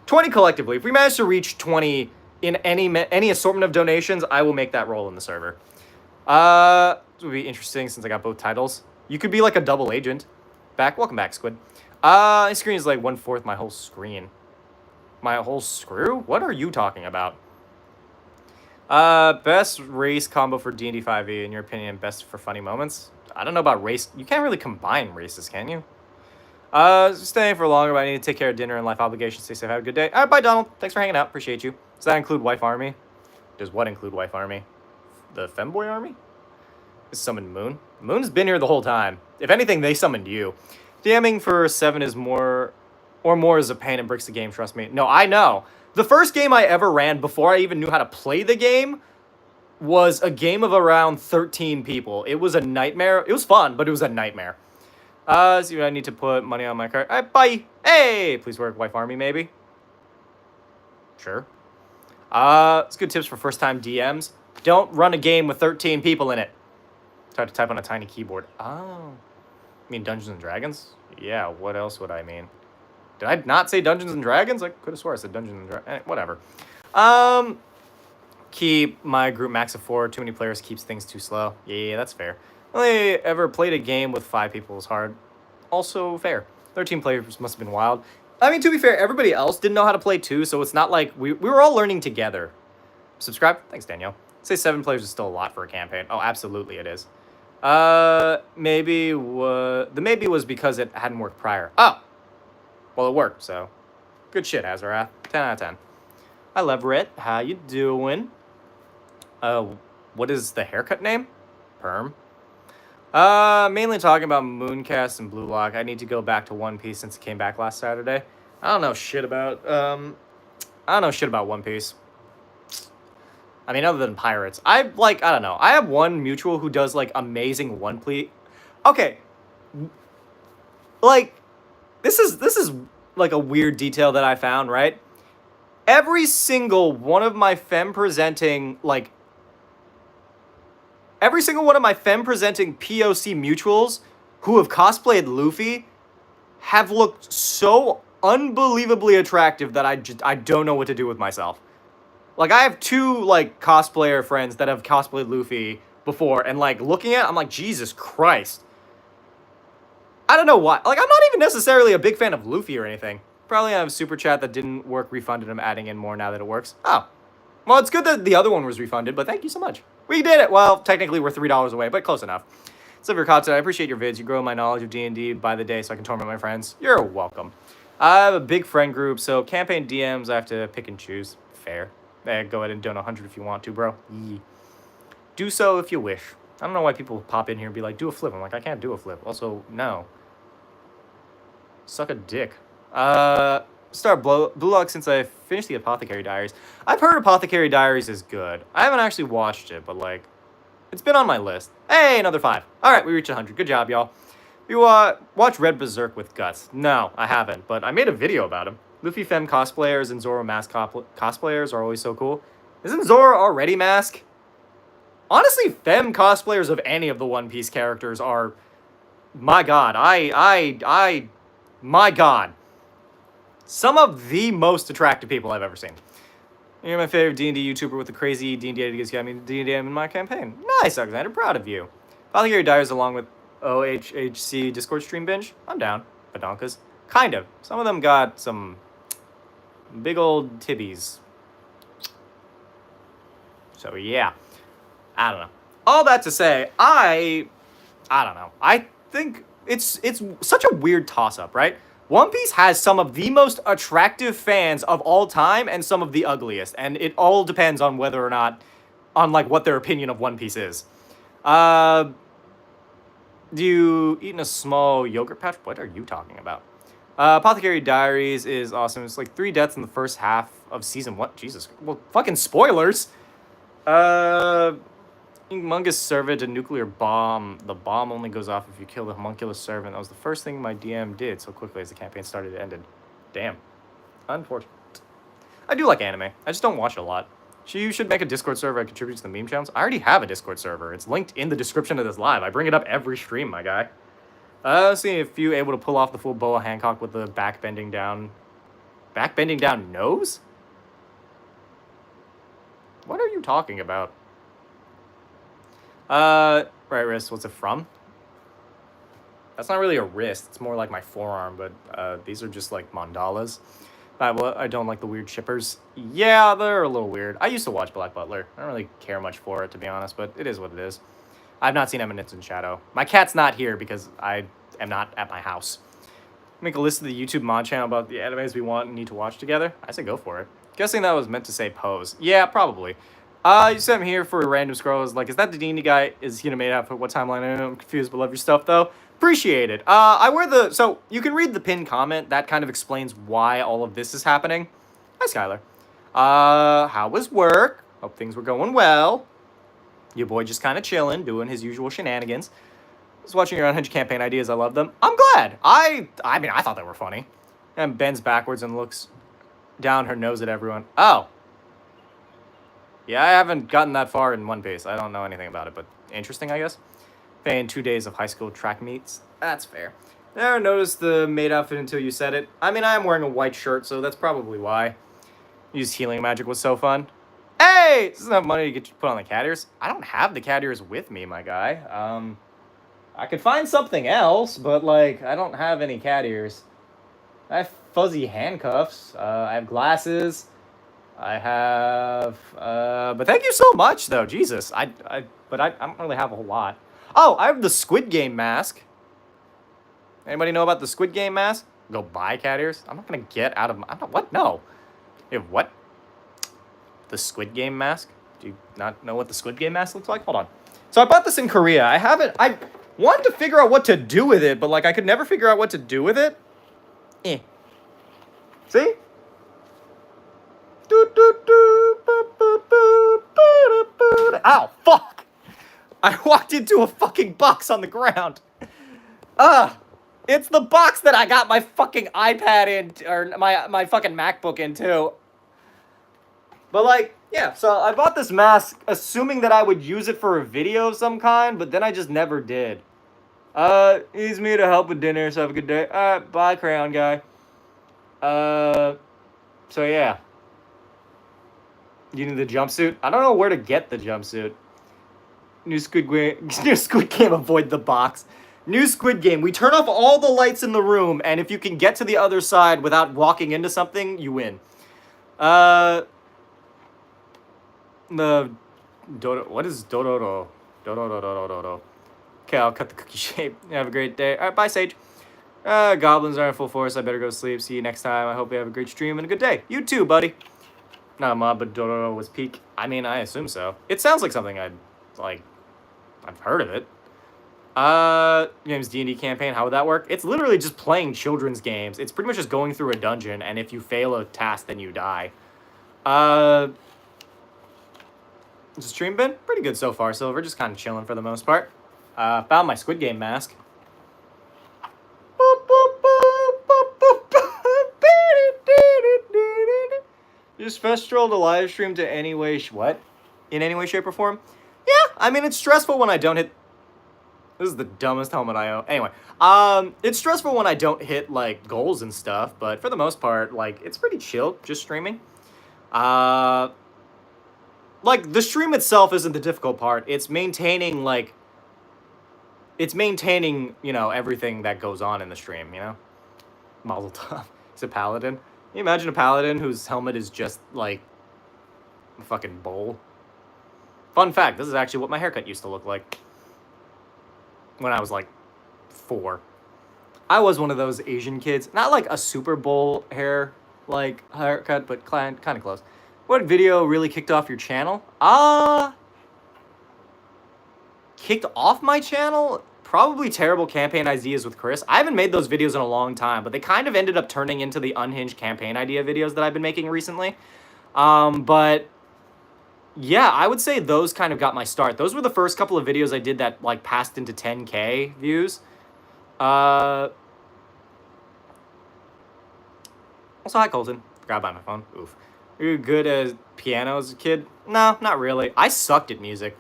20 collectively. If we manage to reach 20 in any assortment of donations, I will make that roll in the server. This would be interesting since I got both titles. You could be like a double agent. Welcome back, Squid. My screen is like 1/4 my whole screen. My whole screw? What are you talking about? Best race combo for D&D 5e, in your opinion, best for funny moments? I don't know about race. You can't really combine races, can you? Staying for longer, but I need to take care of dinner and life obligations. Stay safe, have a good day. All right, bye, Donald. Thanks for hanging out. Appreciate you. Does that include Wife Army? Does what include Wife Army? The Femboy Army? Is summoned Moon? Moon's been here the whole time. If anything, they summoned you. DMing for 7 is more is a pain and breaks the game, trust me. No, I know. The first game I ever ran before I even knew how to play the game was a game of around 13 people. It was a nightmare. It was fun, but it was a nightmare. So I need to put money on my card. All right, bye. Hey, please work Wife Army, maybe. Sure. It's good tips for first-time DMs. Don't run a game with 13 people in it. Try to type on a tiny keyboard. Oh. You mean Dungeons and Dragons? Yeah, what else would I mean? Did I not say Dungeons and Dragons? I could have swore I said Dungeons and Dragons. Whatever. Keep my group max of 4. Too many players keeps things too slow. Yeah, that's fair. Only ever played a game with 5 people is hard. Also fair. 13 players must have been wild. I mean, to be fair, everybody else didn't know how to play too, so it's not like we were all learning together. Subscribe? Thanks, Danielle. Say 7 players is still a lot for a campaign. Oh, absolutely it is. The maybe was because it hadn't worked prior. Oh! Well, it worked, so. Good shit, Azarath. 10 out of 10. I love Rit. How you doing? What is the haircut name? Perm. Mainly talking about Mooncast and Blue Lock. I need to go back to One Piece since it came back last Saturday. I don't know shit about One Piece. I mean, other than pirates. I don't know. I have one mutual who does, like, amazing One Piece. Okay. Like, this is, like, a weird detail that I found, right? Every single one of my femme-presenting POC mutuals who have cosplayed Luffy have looked so unbelievably attractive that I don't know what to do with myself. Like, I have two, like, cosplayer friends that have cosplayed Luffy before, and, like, looking at it, I'm like, Jesus Christ. I don't know why. Like, I'm not even necessarily a big fan of Luffy or anything. Probably have a super chat that didn't work, refunded. I'm adding in more now that it works. Oh. Well, it's good that the other one was refunded, but thank you so much. We did it. Well, technically, we're $3 away, but close enough. So, your content, I appreciate your vids. You grow my knowledge of D&D by the day so I can torment my friends. You're welcome. I have a big friend group, so campaign DMs, I have to pick and choose. Fair. Go ahead and donate 100 if you want to, bro. Yee. Do so if you wish. I don't know why people pop in here and be like, do a flip. I'm like, I can't do a flip. Also, no. Suck a dick. Start Blue Lock since I finished the Apothecary Diaries. I've heard Apothecary Diaries is good. I haven't actually watched it, but, like, it's been on my list. Hey, another 5. All right, we reached 100. Good job, y'all. You watch Red Berserk with Guts? No, I haven't, but I made a video about him. Luffy Femme cosplayers and Zoro Mask cosplayers are always so cool. Isn't Zoro already Mask? Honestly, Femme cosplayers of any of the One Piece characters are, my God, my God, some of the most attractive people I've ever seen. You're my favorite D&D YouTuber with the crazy D&D ideas got me D&D in my campaign. Nice, Alexander. Proud of you. Apothecary Diaries along with OHHC Discord stream binge. I'm down. Badonkas. Kind of. Some of them got some big old tibbies. So, yeah. I don't know. All that to say, I don't know. I think it's such a weird toss-up, right? One Piece has some of the most attractive fans of all time and some of the ugliest, and it all depends on whether or not, on, like, what their opinion of One Piece is. Do you eat in a small yogurt pouch? What are you talking about? Apothecary Diaries is awesome. It's like 3 deaths in the first half of season 1. Jesus. Well, fucking spoilers. Humongous servant, a nuclear bomb. The bomb only goes off if you kill the homunculus servant. That was the first thing my DM did so quickly as the campaign started and ended. Damn. Unfortunate. I do like anime. I just don't watch it a lot. You should make a Discord server that contributes to the meme channels. I already have a Discord server. It's linked in the description of this live. I bring it up every stream, my guy. Seeing if you able to pull off the full Boa Hancock with the back bending down nose? What are you talking about? Right wrist, what's it from? That's not really a wrist, it's more like my forearm, but these are just like mandalas. I don't like the weird chippers. Yeah, they're a little weird. I used to watch Black Butler. I don't really care much for it, to be honest, but it is what it is. I've not seen Eminence in Shadow. My cat's not here because I am not at my house. Make a list of the YouTube mod channel about the animes we want and need to watch together. I say go for it. Guessing that was meant to say pose. Yeah, probably. You sent me here for a random scroll. Like, is that the D&D guy? Is he in a maid outfit? What timeline? I know I'm confused, but love your stuff, though. Appreciate it. I wear the... So, you can read the pinned comment. That kind of explains why all of this is happening. Hi, Skylar. How was work? Hope things were going well. Your boy just kind of chilling, doing his usual shenanigans. Just watching your unhinged campaign ideas. I love them. I'm glad. I mean, I thought they were funny. And bends backwards and looks down her nose at everyone. Oh. Yeah, I haven't gotten that far in One Piece. I don't know anything about it, but interesting, I guess. Paying 2 days of high school track meets. That's fair. Never noticed the maid outfit until you said it. I mean, I am wearing a white shirt, so that's probably why. Use healing magic was so fun. Hey! This is enough money to get you put on the cat ears. I don't have the cat ears with me, my guy. I could find something else, but, like, I don't have any cat ears. I have fuzzy handcuffs. I have glasses. I have, but thank you so much, though. Jesus, but I don't really have a whole lot. Oh, I have the Squid Game mask. Anybody know about the Squid Game mask? Go buy cat ears. I'm not gonna get out of my, what? No. You have what? The Squid Game mask? Do you not know what the Squid Game mask looks like? Hold on. So I bought this in Korea. I wanted to figure out what to do with it, but, like, I could never figure out what to do with it. See? Ow, fuck! I walked into a fucking box on the ground. It's the box that I got my fucking iPad in, or my fucking MacBook in, too. But, like, yeah, so I bought this mask assuming that I would use it for a video of some kind, but then I just never did. Needs me to help with dinner, so have a good day. Alright, bye, crayon guy. So yeah. You need the jumpsuit? I don't know where to get the jumpsuit. New Squid Game. New Squid Game. Avoid the box. New Squid Game. We turn off all the lights in the room, and if you can get to the other side without walking into something, you win. The dodo. What is dodo? Dodo. Okay, I'll cut the cookie shape. Have a great day. All right, bye, Sage. Goblins are in full force. I better go sleep. See you next time. I hope you have a great stream and a good day. You too, buddy. Not a mod, but Dodo was peak. I mean, I assume so. It sounds like something I've heard of it. Games D&D campaign, how would that work? It's literally just playing children's games. It's pretty much just going through a dungeon, and if you fail a task, then you die. Has the stream been? Pretty good so far, Silver. Just kind of chilling for the most part. Found my Squid Game mask. Is stressful to live stream to any way, what? In any way, shape, or form? Yeah, I mean, it's stressful when I don't hit... This is the dumbest helmet I own. Anyway, it's stressful when I don't hit, like, goals and stuff, but for the most part, like, it's pretty chill, just streaming. Like, the stream itself isn't the difficult part. It's maintaining, like... It's maintaining, you know, everything that goes on in the stream, you know? Mazel tov. He's a paladin. Can you imagine a paladin whose helmet is just, like, a fucking bowl? Fun fact, this is actually what my haircut used to look like when I was, like, 4. I was one of those Asian kids. Not, like, a Super Bowl hair, like, haircut, but kind of close. What video really kicked off your channel? Kicked off my channel? Probably terrible campaign ideas with Chris. I haven't made those videos in a long time, but they kind of ended up turning into the unhinged campaign idea videos that I've been making recently. But yeah, I would say those kind of got my start. Those were the first couple of videos I did that like passed into 10K views. Also, hi Colton. Forgot about my phone. Oof. Were you good at piano as a kid? No, not really. I sucked at music.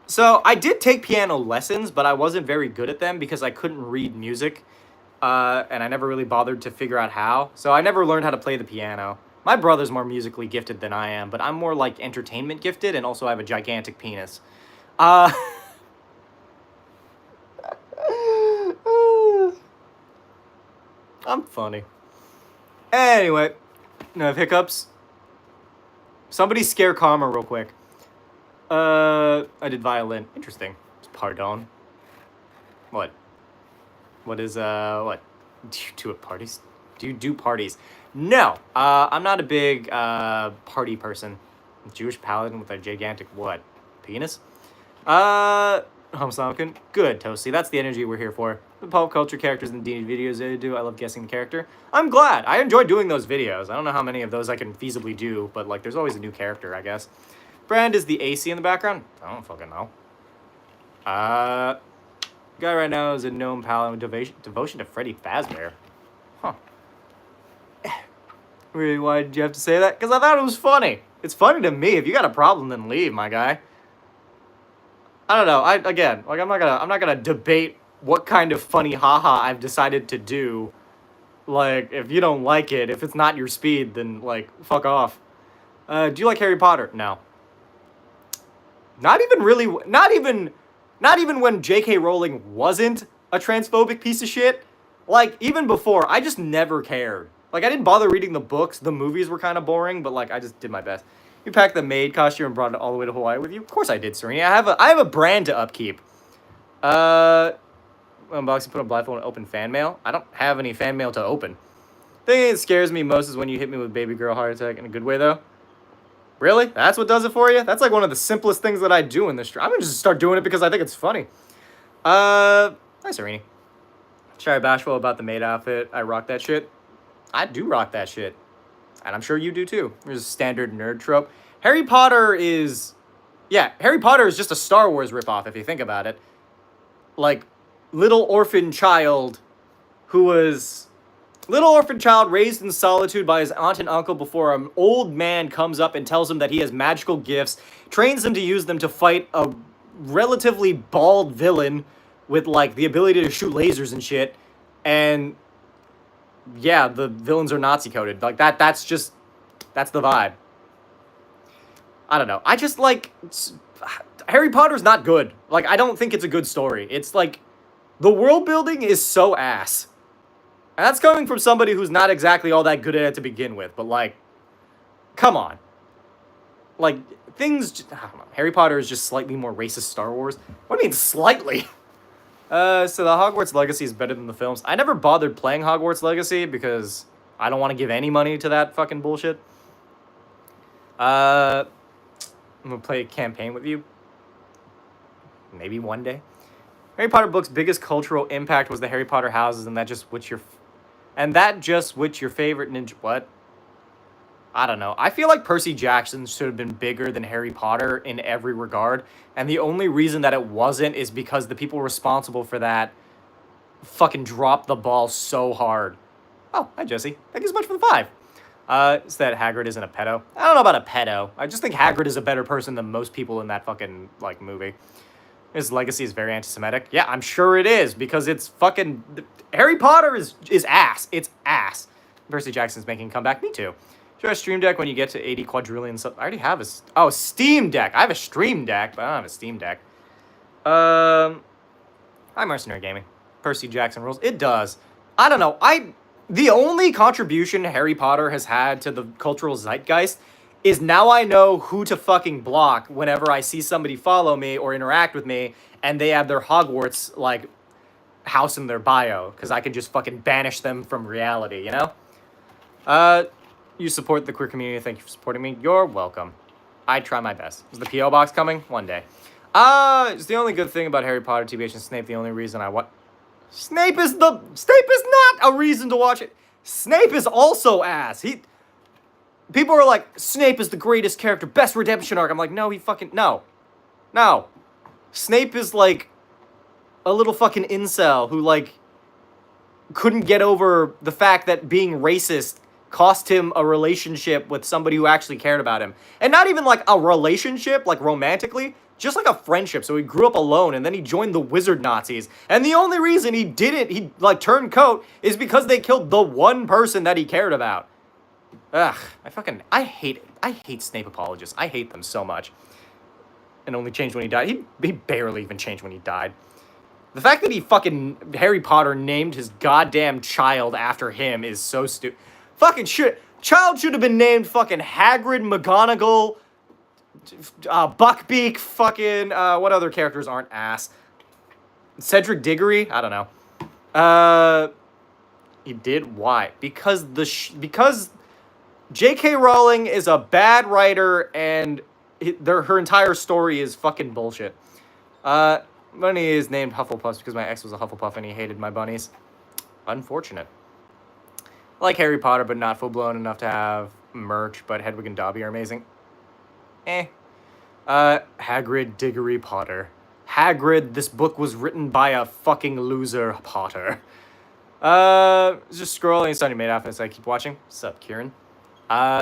So, I did take piano lessons, but I wasn't very good at them because I couldn't read music, and I never really bothered to figure out how. So, I never learned how to play the piano. My brother's more musically gifted than I am, but I'm more, like, entertainment gifted, and also I have a gigantic penis. I'm funny. Anyway, no, I have hiccups. Somebody scare Karma real quick. I did violin. Interesting. It's pardon. What? What is, what? Do you do at parties? Do you do parties? No! I'm not a big, party person. Jewish paladin with a gigantic what? Penis? Hamasamakun. Good, Toasty. That's the energy we're here for. The pop culture characters in D&D videos I do. I love guessing the character. I'm glad. I enjoy doing those videos. I don't know how many of those I can feasibly do, but, like, there's always a new character, I guess. Brand is the AC in the background? I don't fucking know. Guy right now is a gnome paladin with devotion to Freddy Fazbear. Huh. Really, why did you have to say that? Because I thought it was funny. It's funny to me. If you got a problem, then leave, my guy. I don't know. Again, like I'm not gonna debate what kind of funny haha I've decided to do. Like, if you don't like it, if it's not your speed, then like fuck off. Do you like Harry Potter? No. Not even when J.K. Rowling wasn't a transphobic piece of shit. Like, even before, I just never cared. Like, I didn't bother reading the books. The movies were kind of boring, but, like, I just did my best. You packed the maid costume and brought it all the way to Hawaii with you? Of course I did, Serena. I have a brand to upkeep. Unboxing, put a blindfold and open fan mail. I don't have any fan mail to open. The thing that scares me most is when you hit me with baby girl heart attack in a good way, though. Really? That's what does it for you? That's like one of the simplest things that I do in this stream. I'm gonna just start doing it because I think it's funny. Hi, Serene. Shy bashful about the maid outfit. I rock that shit. I do rock that shit. And I'm sure you do too. There's a standard nerd trope. Harry Potter is just a Star Wars ripoff if you think about it. Like, little orphan child raised in solitude by his aunt and uncle before an old man comes up and tells him that he has magical gifts, trains him to use them to fight a relatively bald villain with, like, the ability to shoot lasers and shit, and yeah, the villains are Nazi coded. Like that's the vibe. I don't know. I just like Harry Potter's not good. Like I don't think it's a good story. It's like the world building is so ass. And that's coming from somebody who's not exactly all that good at it to begin with, but like come on. Like things I don't know. Harry Potter is just slightly more racist Star Wars. What do you mean slightly? So the Hogwarts Legacy is better than the films. I never bothered playing Hogwarts Legacy because I don't want to give any money to that fucking bullshit. I'm gonna play a campaign with you. Maybe one day. Harry Potter books' biggest cultural impact was the Harry Potter houses, and that just which your favorite ninja. What? I don't know. I feel like Percy Jackson should have been bigger than Harry Potter in every regard, and the only reason that it wasn't is because the people responsible for that fucking dropped the ball so hard. Oh, hi Jesse. Thank you so much for the 5. It's that Hagrid isn't a pedo. I don't know about a pedo. I just think Hagrid is a better person than most people in that fucking, like, movie. His legacy is very anti-Semitic. Yeah, I'm sure it is, because it's fucking... Harry Potter is ass. It's ass. Percy Jackson's making a comeback. Me too. Should I Stream Deck when you get to 80 quadrillion subs? I already have a... Steam Deck. I have a Stream Deck, but I don't have a Steam Deck. Hi, Mercenary Gaming. Percy Jackson rules. It does. I don't know. The only contribution Harry Potter has had to the cultural zeitgeist is now I know who to fucking block whenever I see somebody follow me or interact with me and they have their Hogwarts, like, house in their bio, because I can just fucking banish them from reality, you know? You support the queer community. Thank you for supporting me. You're welcome. I try my best. Is the P.O. box coming? One day. It's the only good thing about Harry Potter, TBH, and Snape. The only reason Snape is not a reason to watch it. Snape is also ass. People are like, Snape is the greatest character, best redemption arc. I'm like, no, no. Snape is like a little fucking incel who like couldn't get over the fact that being racist cost him a relationship with somebody who actually cared about him. And not even like a relationship, like romantically, just like a friendship. So he grew up alone and then he joined the wizard Nazis. And the only reason he like turned coat is because they killed the one person that he cared about. Ugh, I hate Snape apologists. I hate them so much. And only changed when he died. He barely even changed when he died. The fact that Harry Potter named his goddamn child after him is so stupid. Fucking shit. Child should have been named fucking Hagrid, McGonagall, Buckbeak, fucking, what other characters aren't ass? Cedric Diggory? I don't know. He did. Why? Because because J.K. Rowling is a bad writer and her entire story is fucking bullshit. Bunny is named Hufflepuff because my ex was a Hufflepuff and he hated my bunnies. Unfortunate. I like Harry Potter, but not full-blown enough to have merch, but Hedwig and Dobby are amazing. Hagrid, Diggory, Potter. Hagrid, this book was written by a fucking loser, Potter. Just scrolling, it's on your Maidathon, so I keep watching. What's up, Kieran?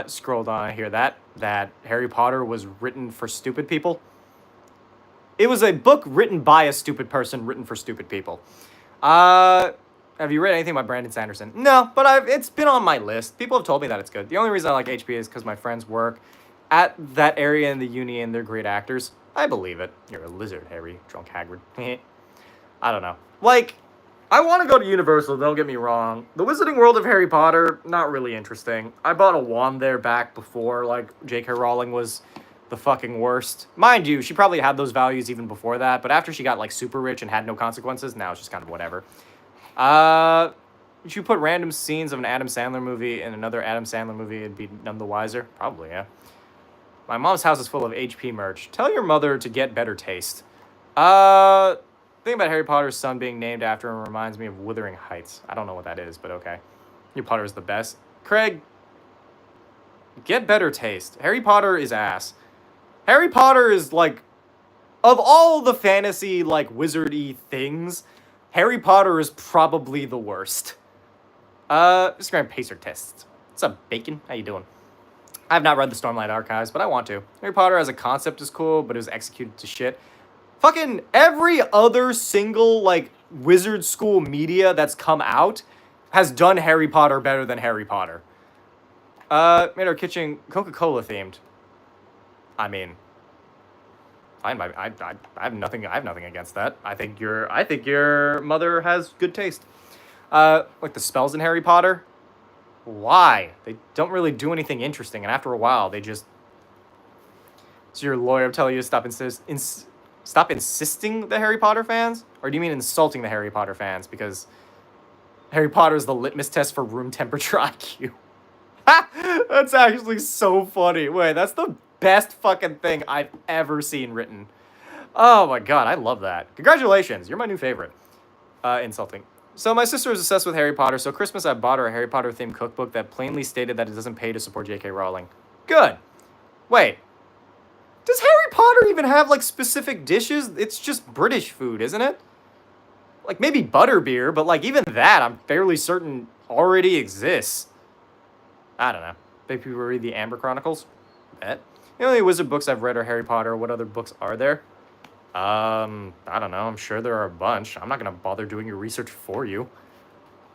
Scrolled on, I hear that Harry Potter was written for stupid people. It was a book written by a stupid person, written for stupid people. Have you read anything by Brandon Sanderson? No, but it's been on my list. People have told me that it's good. The only reason I like HP is because my friends work at that area in the uni and they're great actors. I believe it. You're a lizard, Harry. Drunk Hagrid. I don't know. Like, I want to go to Universal, don't get me wrong. The Wizarding World of Harry Potter, not really interesting. I bought a wand there back before, like, J.K. Rowling was the fucking worst. Mind you, she probably had those values even before that, but after she got, like, super rich and had no consequences, now it's just kind of whatever. If you put random scenes of an Adam Sandler movie in another Adam Sandler movie, it'd be none the wiser? Probably, yeah. My mom's house is full of HP merch. Tell your mother to get better taste. Thing about Harry Potter's son being named after him reminds me of Wuthering Heights. I don't know what that is, but okay. Harry Potter is the best. Craig, get better taste. Harry Potter is ass. Harry Potter is, like, of all the fantasy, like, wizardy things, Harry Potter is probably the worst. Instagram Pacer tests. What's up, Bacon? How you doing? I have not read the Stormlight Archives, but I want to. Harry Potter as a concept is cool, but it was executed to shit. Fucking every other single, like, wizard school media that's come out has done Harry Potter better than Harry Potter. Made our kitchen Coca-Cola themed. I mean, I have nothing against that. I think your mother has good taste. Like the spells in Harry Potter. Why? They don't really do anything interesting, and after a while, they just. So your lawyer telling you to stop insisting the Harry Potter fans, or do you mean insulting the Harry Potter fans? Because Harry Potter is the litmus test for room temperature IQ. That's actually so funny. Wait, that's the best fucking thing I've ever seen written. Oh my god, I love that. Congratulations, you're my new favorite. Insulting. So my sister is obsessed with Harry Potter, so Christmas I bought her a Harry Potter themed cookbook that plainly stated that it doesn't pay to support J.K. Rowling. Good. Wait. Does Harry Potter even have, like, specific dishes? It's just British food, isn't it? Like, maybe butterbeer, but, like, even that, I'm fairly certain already exists. I don't know. Maybe people read the Amber Chronicles? Bet. The only wizard books I've read are Harry Potter. What other books are there? I don't know. I'm sure there are a bunch. I'm not going to bother doing your research for you.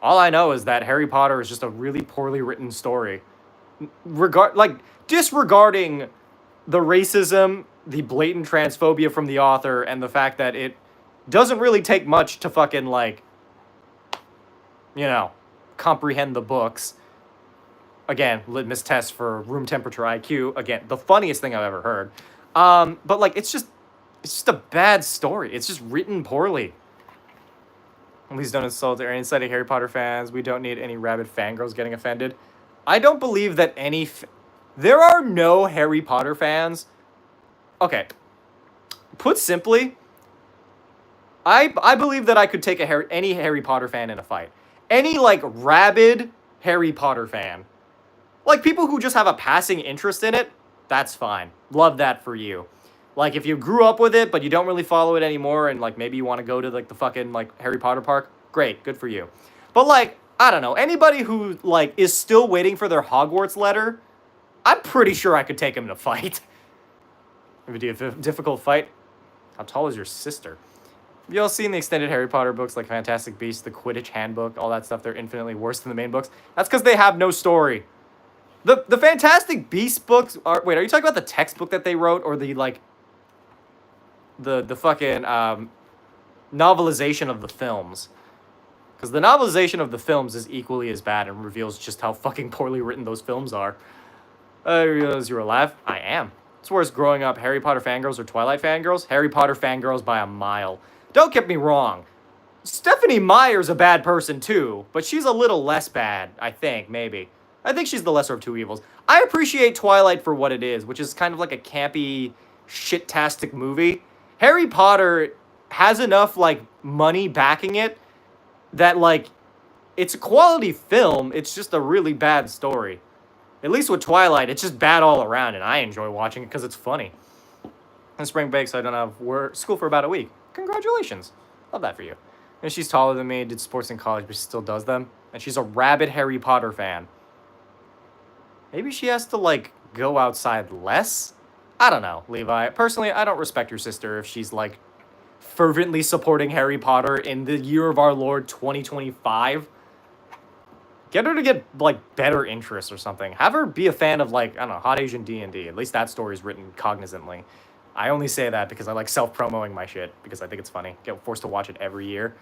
All I know is that Harry Potter is just a really poorly written story. Disregarding the racism, the blatant transphobia from the author, and the fact that it doesn't really take much to fucking, like, you know, comprehend the books. Again, litmus test for room temperature IQ. Again, the funniest thing I've ever heard. But, like, it's just a bad story. It's just written poorly. Please don't insult or incite Harry Potter fans. We don't need any rabid fangirls getting offended. I don't believe that any... There are no Harry Potter fans. Okay. Put simply, I believe that I could take any Harry Potter fan in a fight. Any, like, rabid Harry Potter fan. Like, people who just have a passing interest in it, that's fine. Love that for you. Like, if you grew up with it, but you don't really follow it anymore, and, like, maybe you want to go to, like, the fucking, like, Harry Potter park, great, good for you. But, like, I don't know, anybody who, like, is still waiting for their Hogwarts letter, I'm pretty sure I could take him in a fight. If you do a difficult fight, how tall is your sister? Have you all seen the extended Harry Potter books, like Fantastic Beasts, the Quidditch Handbook, all that stuff? They're infinitely worse than the main books. That's because they have no story. The Fantastic Beasts books are... Wait, are you talking about the textbook that they wrote, or the, like... The fucking novelization of the films? Because the novelization of the films is equally as bad and reveals just how fucking poorly written those films are. I realize you're alive. I am. It's worse growing up Harry Potter fangirls or Twilight fangirls. Harry Potter fangirls by a mile. Don't get me wrong. Stephanie Meyer's a bad person too, but she's a little less bad, I think, maybe. I think she's the lesser of two evils. I appreciate Twilight for what it is, which is kind of like a campy, shit-tastic movie. Harry Potter has enough, like, money backing it that, like, it's a quality film, it's just a really bad story. At least with Twilight, it's just bad all around, and I enjoy watching it because it's funny. And spring break, so I don't have school for about a week. Congratulations. Love that for you. And she's taller than me, did sports in college, but she still does them. And she's a rabid Harry Potter fan. Maybe she has to, like, go outside less? I don't know, Levi. Personally, I don't respect your sister if she's, like, fervently supporting Harry Potter in the year of our Lord 2025. Get her to get, like, better interests or something. Have her be a fan of, like, I don't know, Hot Asian D&D. At least that story's written cognizantly. I only say that because I like self-promoting my shit, because I think it's funny. Get forced to watch it every year.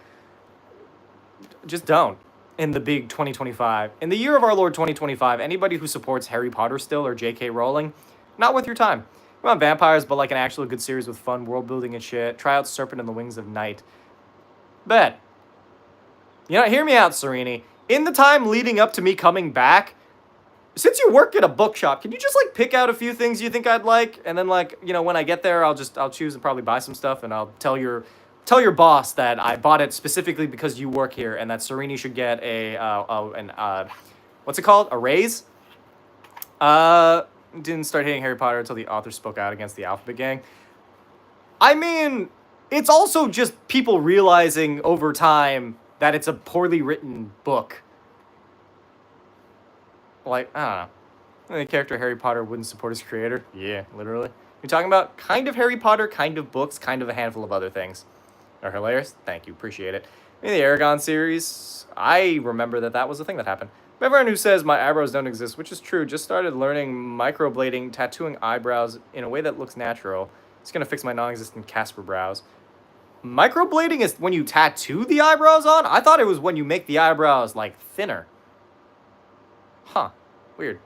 Just don't. In the big 2025. In the year of our Lord 2025, anybody who supports Harry Potter still or J.K. Rowling, not worth your time. We want vampires, but like an actual good series with fun world building and shit. Try out Serpent and the Wings of Night. Bet. You know, hear me out, Serini. In the time leading up to me coming back, since you work at a bookshop, can you just, like, pick out a few things you think I'd like? And then, like, you know, when I get there, I'll choose and probably buy some stuff, and I'll tell your boss that I bought it specifically because you work here, and that Serini should get what's it called? A raise? Didn't start hating Harry Potter until the author spoke out against the Alphabet Gang. I mean, it's also just people realizing over time that it's a poorly written book. Like, I don't know. The character Harry Potter wouldn't support his creator? Yeah, literally. You're talking about kind of Harry Potter, kind of books, kind of a handful of other things. Are hilarious? Thank you, appreciate it. In the Aragon series, I remember that was a thing that happened. Everyone who says my eyebrows don't exist, which is true, just started learning microblading, tattooing eyebrows in a way that looks natural. It's gonna fix my non-existent Casper brows. Microblading is when you tattoo the eyebrows on? I thought it was when you make the eyebrows, like, thinner. Huh. Weird.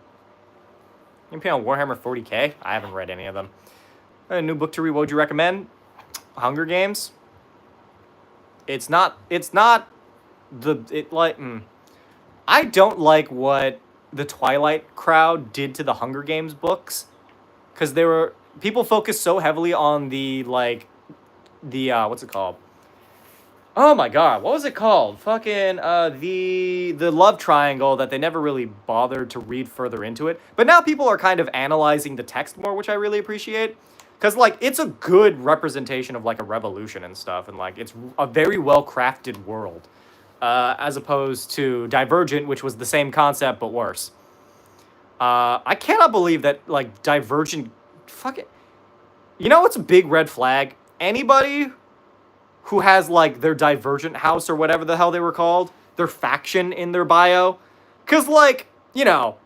You pay on Warhammer 40k? I haven't read any of them. A new book to read, what would you recommend? Hunger Games? It's not I don't like what the Twilight crowd did to the Hunger Games books. Because people focused so heavily on what's it called? Oh my god, what was it called? Fucking, the love triangle that they never really bothered to read further into it. But now people are kind of analyzing the text more, which I really appreciate. Because, like, it's a good representation of, like, a revolution and stuff. And, like, it's a very well-crafted world. As opposed to Divergent, which was the same concept, but worse. I cannot believe that, like, Divergent... Fuck it. You know what's a big red flag? Anybody who has, like, their Divergent house or whatever the hell they were called, their faction in their bio. Because, like, you know...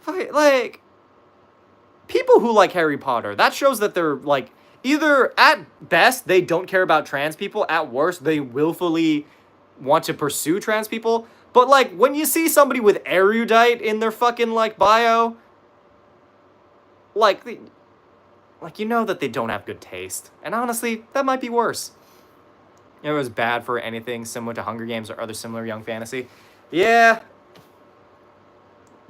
Like... People who like Harry Potter, that shows that they're, like, either at best, they don't care about trans people. At worst, they willfully want to pursue trans people. But, like, when you see somebody with erudite in their fucking, like, bio, like, you know that they don't have good taste. And honestly, that might be worse. It was bad for anything similar to Hunger Games or other similar young fantasy. Yeah.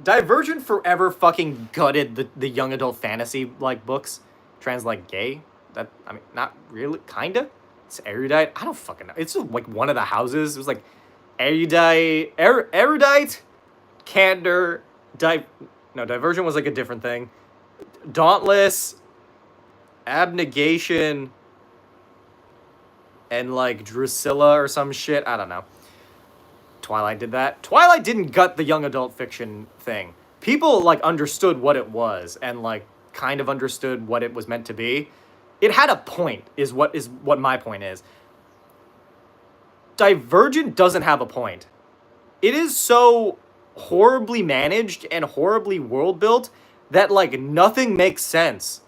Divergent forever fucking gutted the young adult fantasy, like, books. Trans, like, gay. That, I mean, not really, kinda. It's erudite. I don't fucking know. It's just, like, one of the houses. It was, like, erudite, candor, Divergent was, like, a different thing. Dauntless, abnegation, and, like, Drusilla or some shit. I don't know. Twilight did that. Twilight didn't gut the young adult fiction thing. People, like, understood what it was and, like, kind of understood what it was meant to be. It had a point, is what my point is. Divergent doesn't have a point. It is so horribly managed and horribly world built that, like, nothing makes sense.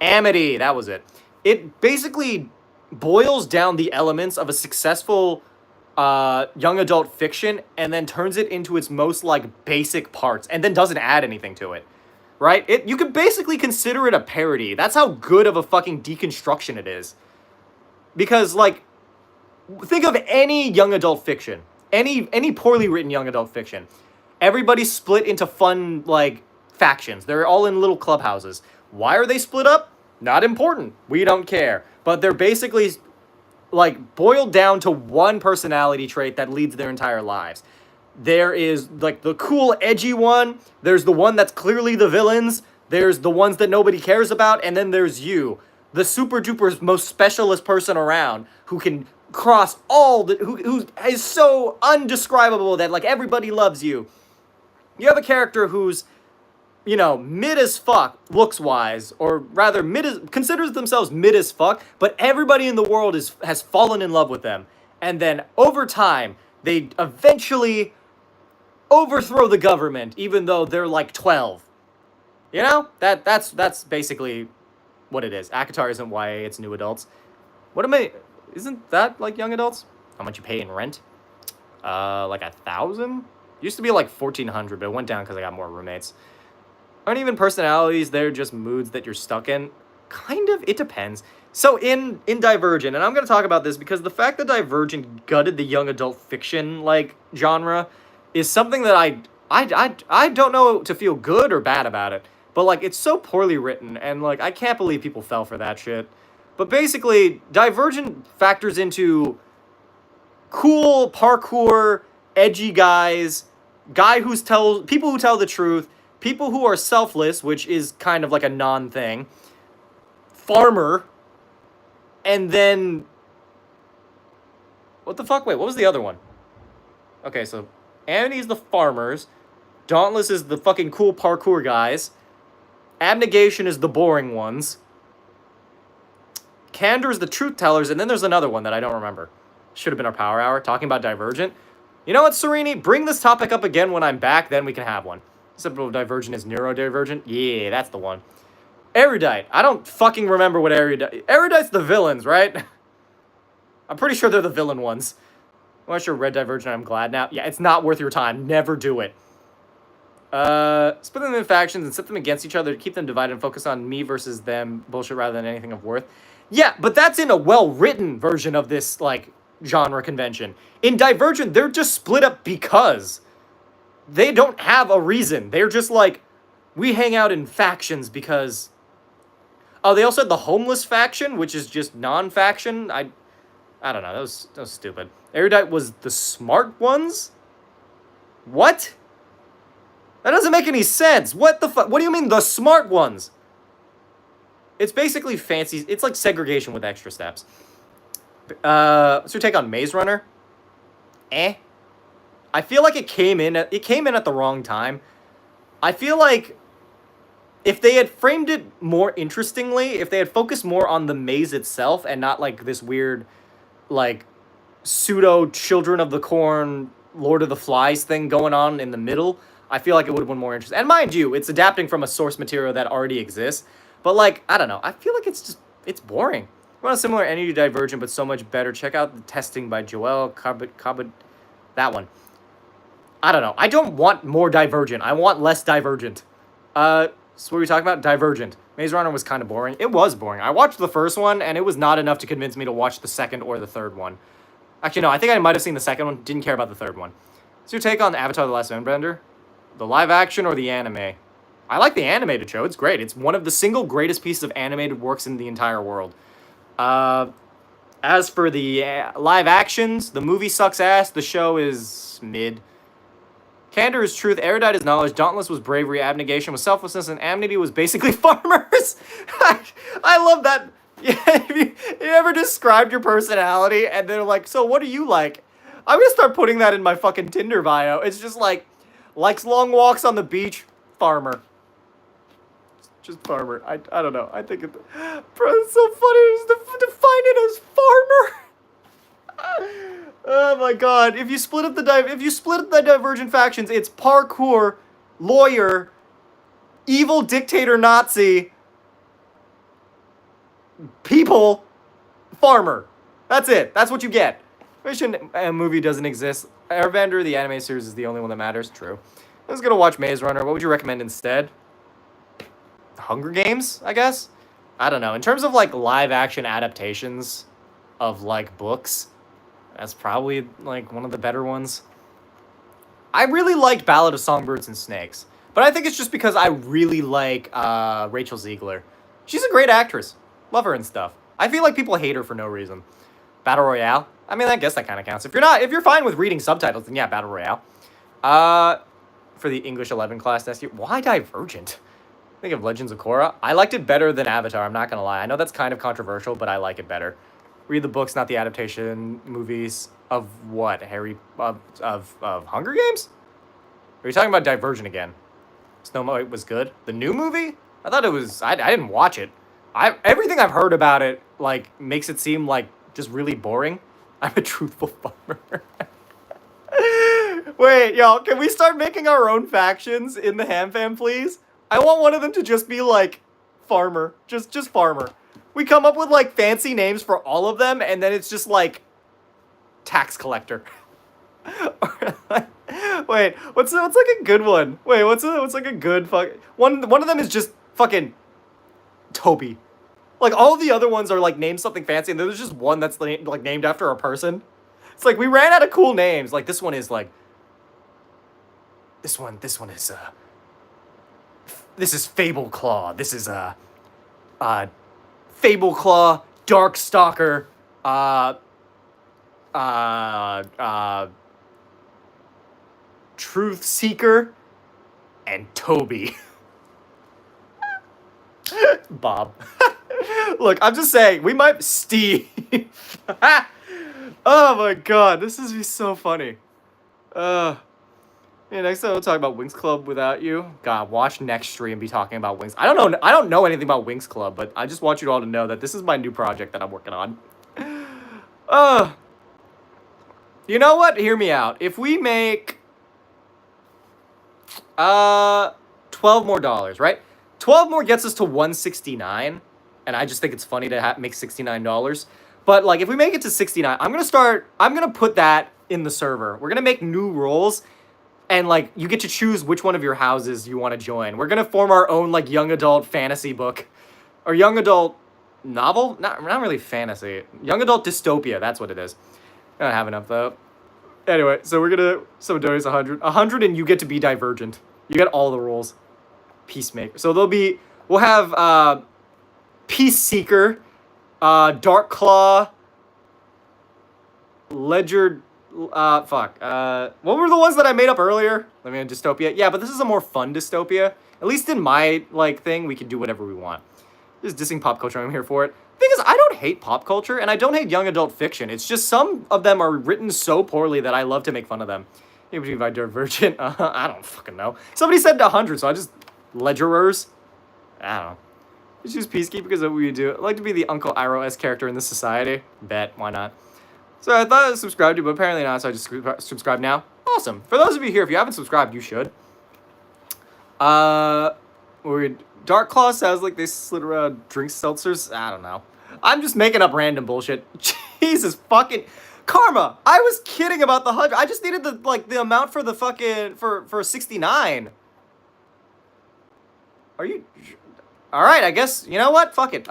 Amity, that was it. It basically boils down the elements of a successful young adult fiction and then turns it into its most, like, basic parts and then doesn't add anything to it. Right? You could basically consider it a parody. That's how good of a fucking deconstruction it is. Because, like, think of any young adult fiction. Any poorly written young adult fiction. Everybody's split into fun, like, factions. They're all in little clubhouses. Why are they split up? Not important. We don't care. But they're basically, like, boiled down to one personality trait that leads their entire lives. There is, like, the cool, edgy one. There's the one that's clearly the villains. There's the ones that nobody cares about. And then there's you, the super-duper most specialist person around who can cross all the... Who is so undescribable that, like, everybody loves you. You have a character who's, you know, mid as fuck, looks-wise. Or rather, considers themselves mid as fuck. But everybody in the world has fallen in love with them. And then, over time, they eventually overthrow the government, even though they're, like, 12. You know? That's basically what it is. ACOTAR isn't YA, it's new adults. Isn't that, like, young adults? How much you pay in rent? Like 1,000? Used to be, like, 1,400, but it went down because I got more roommates. Aren't even personalities, they're just moods that you're stuck in? Kind of, it depends. So in Divergent, and I'm going to talk about this because the fact that Divergent gutted the young adult fiction, like, genre is something that I don't know to feel good or bad about it. But, like, it's so poorly written, and, like, I can't believe people fell for that shit. But basically, Divergent factors into cool, parkour, edgy guys, people who tell the truth, people who are selfless, which is kind of like a non-thing, farmer, and then... What the fuck? Wait, what was the other one? Okay, so Amity's the farmers, Dauntless is the fucking cool parkour guys, Abnegation is the boring ones, Candor is the truth tellers, and then there's another one that I don't remember. Should have been our power hour, talking about Divergent. You know what, Serini? Bring this topic up again when I'm back, then we can have one. Except Divergent is neurodivergent. Yeah, that's the one. Erudite. I don't fucking remember what Erudite... Erudite's the villains, right? I'm pretty sure they're the villain ones. I'm not sure Red Divergent, I'm glad now. Yeah, it's not worth your time. Never do it. Split them in factions and set them against each other to keep them divided and focus on me versus them bullshit rather than anything of worth. Yeah, but that's in a well-written version of this, like, genre convention. In Divergent, they're just split up because they don't have a reason. They're just like, we hang out in factions because... Oh, they also had the homeless faction, which is just non-faction. I don't know. That was stupid. Erudite was the smart ones? What? That doesn't make any sense. What the fuck? What do you mean the smart ones? It's basically fancy. It's like segregation with extra steps. What's your take on Maze Runner? I feel like it came in at the wrong time. I feel like if they had framed it more interestingly, if they had focused more on the maze itself and not like this weird, like, pseudo Children of the Corn, Lord of the Flies thing going on in the middle, I feel like it would have been more interesting. And mind you, it's adapting from a source material that already exists. But, like, I don't know. I feel like it's boring. You want a similar entity to Divergent, but so much better. Check out the testing by Joel Cabot. That one. I don't know. I don't want more Divergent. I want less Divergent. So what were we talking about? Divergent. Maze Runner was kind of boring. It was boring. I watched the first one, and it was not enough to convince me to watch the second or the third one. Actually, no. I think I might have seen the second one. Didn't care about the third one. So your take on Avatar: The Last Airbender? The live action or the anime? I like the animated show. It's great. It's one of the single greatest pieces of animated works in the entire world. As for the live actions, the movie sucks ass. The show is mid. Candor is truth. Erudite is knowledge. Dauntless was bravery. Abnegation was selflessness. And amity was basically farmers. I love that. Yeah, you ever described your personality and they're like, so what do you like? I'm going to start putting that in my fucking Tinder bio. It's just like, likes long walks on the beach, farmer. Just farmer. I don't know. I think bro, it's so funny. Define it as farmer. Oh my god! If you split up the Divergent factions, it's parkour, lawyer, evil dictator Nazi, people, farmer. That's it. That's what you get. Mission movie doesn't exist. Airbender, the anime series, is the only one that matters. True. I was gonna watch Maze Runner. What would you recommend instead? Hunger Games, I guess? I don't know. In terms of, like, live-action adaptations of, like, books, that's probably, like, one of the better ones. I really liked Ballad of Songbirds and Snakes, but I think it's just because I really like Rachel Ziegler. She's a great actress. Love her and stuff. I feel like people hate her for no reason. Battle Royale? I mean, I guess that kind of counts. If you're fine with reading subtitles, then yeah, Battle Royale. For the English 11 class next year, why Divergent? Think of Legends of Korra. I liked it better than Avatar, I'm not gonna lie. I know that's kind of controversial, but I like it better. Read the books, not the adaptation movies of what? Of Hunger Games? Are you talking about Divergent again? Snow White was good? The new movie? I thought it was... I didn't watch it. Everything I've heard about it, like, makes it seem, like, just really boring. I'm a truthful farmer. Wait, y'all, can we start making our own factions in the Ham Fam, please? I want one of them to just be, like, farmer. Just farmer. We come up with, like, fancy names for all of them, and then it's just, like, tax collector. Wait, what's like a good one? Wait, what's like a good one of them is just fucking Toby. Like, all the other ones are, like, named something fancy, and there's just one that's, like, named after a person. It's like, we ran out of cool names. Like, this one is, like... This one is, This is Fableclaw. This is, Fableclaw, Darkstalker, Truth Seeker, and Toby. Bob. Look, I'm just saying, we might... Steve. Oh my god, this is so funny. Yeah, next time we'll talk about Wings Club without you. God, watch next stream be talking about Wings. I don't know anything about Wings Club, but I just want you all to know that this is my new project that I'm working on. You know what? Hear me out. If we make 12 more dollars, right? 12 more gets us to 169, and I just think it's funny to make $69. But like if we make it to 69, I'm going to put that in the server. We're going to make new roles. And, like, you get to choose which one of your houses you want to join. We're going to form our own, like, young adult fantasy book. Or young adult novel? Not really fantasy. Young adult dystopia, that's what it is. I don't have enough, though. Anyway, so we're going to... Someone donates 100. 100 and you get to be Divergent. You get all the roles. Peacemaker. So there'll be... We'll have, Peace Seeker, Dark Claw, Ledger... what were the ones that I made up earlier? Let me know, dystopia. Yeah, but this is a more fun dystopia. At least in my, like, thing, we can do whatever we want. Just dissing pop culture, I'm here for it. Thing is, I don't hate pop culture, and I don't hate young adult fiction. It's just some of them are written so poorly that I love to make fun of them. Maybe by Divergent, I don't fucking know. Somebody said 100, so I just... Ledgerers? I don't know. Just use Peacekeeper because of what we do. I'd like to be the Uncle Iroh-esque character in this society. Bet, why not? So I thought I subscribed to, but apparently not, so I just subscribe now. Awesome. For those of you here, if you haven't subscribed, you should. Dark Claw sounds like they slid around drink seltzers. I don't know. I'm just making up random bullshit. Jesus fucking... Karma! I was kidding about the 100. I just needed the amount for the fucking... For 69. Are you... Alright, I guess... You know what? Fuck it.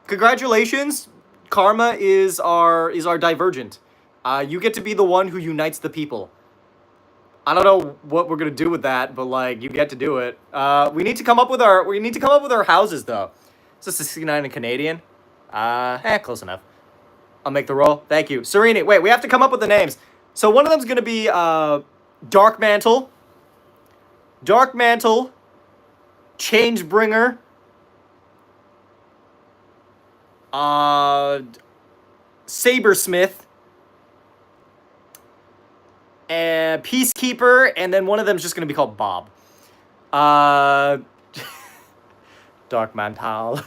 Congratulations. Karma is our Divergent. You get to be the one who unites the people. I don't know what we're gonna do with that, but like you get to do it. We need to come up with our houses though. Is this 69 in Canadian? Close enough. I'll make the roll. Thank you. Serene, wait, we have to come up with the names. So one of them's gonna be Dark Mantle, Changebringer, Sabersmith, and Peacekeeper, and then one of them's just gonna be called Bob. Dark Mantle,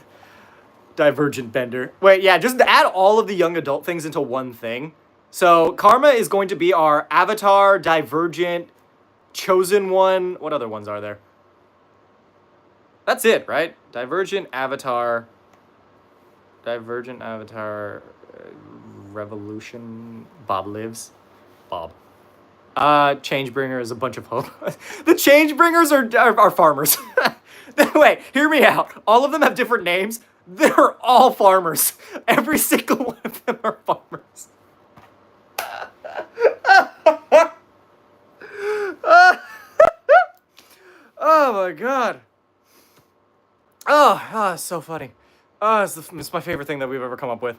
Divergent Bender. Wait, yeah, just add all of the young adult things into one thing. So Karma is going to be our Avatar, Divergent, Chosen One. What other ones are there? That's it, right? Divergent, Avatar, Revolution, Bob Lives, Bob. Changebringer is a bunch of hope. The Changebringers are farmers. Wait, hear me out. All of them have different names. They're all farmers. Every single one of them are farmers. Oh my god. Oh, it's so funny. It's my favorite thing that we've ever come up with.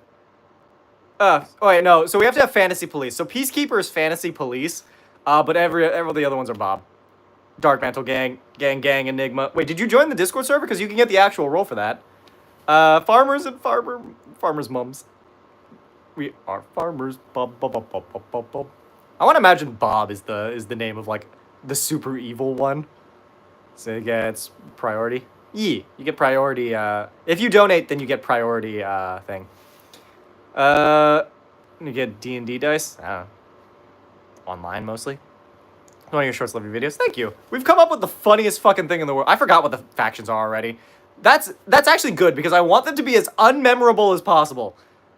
Oh wait, no. So we have to have fantasy police. So Peacekeeper is fantasy police, but every the other ones are Bob. Dark Mantle Gang, Enigma. Wait, did you join the Discord server? Because you can get the actual role for that. Farmers and farmers' mums. We are farmers. Bob. I want to imagine Bob is the name of like the super evil one. So you get priority. You get priority. If you donate, then you get priority thing. You get D&D dice. I don't know. Online mostly. One of your shorts, love your videos. Thank you. We've come up with the funniest fucking thing in the world. I forgot what the factions are already. That's actually good because I want them to be as unmemorable as possible.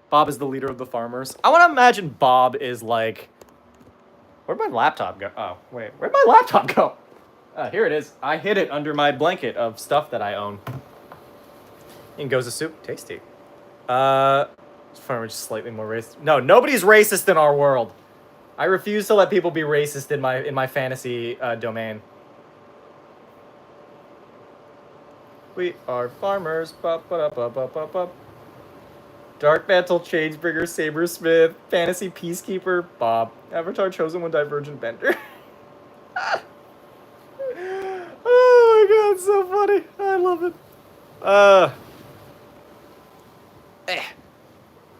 Bob is the leader of the farmers. I want to imagine Bob is like... Where'd my laptop go? Oh, wait. Where'd my laptop go? Here it is. I hid it under my blanket of stuff that I own. In goes the soup. Tasty. Farmer just slightly more racist. No, nobody's racist in our world. I refuse to let people be racist in my fantasy domain. We are farmers. Dark Mantle, Changebringer, Sabersmith, Fantasy Peacekeeper, Bob. Avatar, Chosen One, Divergent Bender. Oh my god, it's so funny. I love it.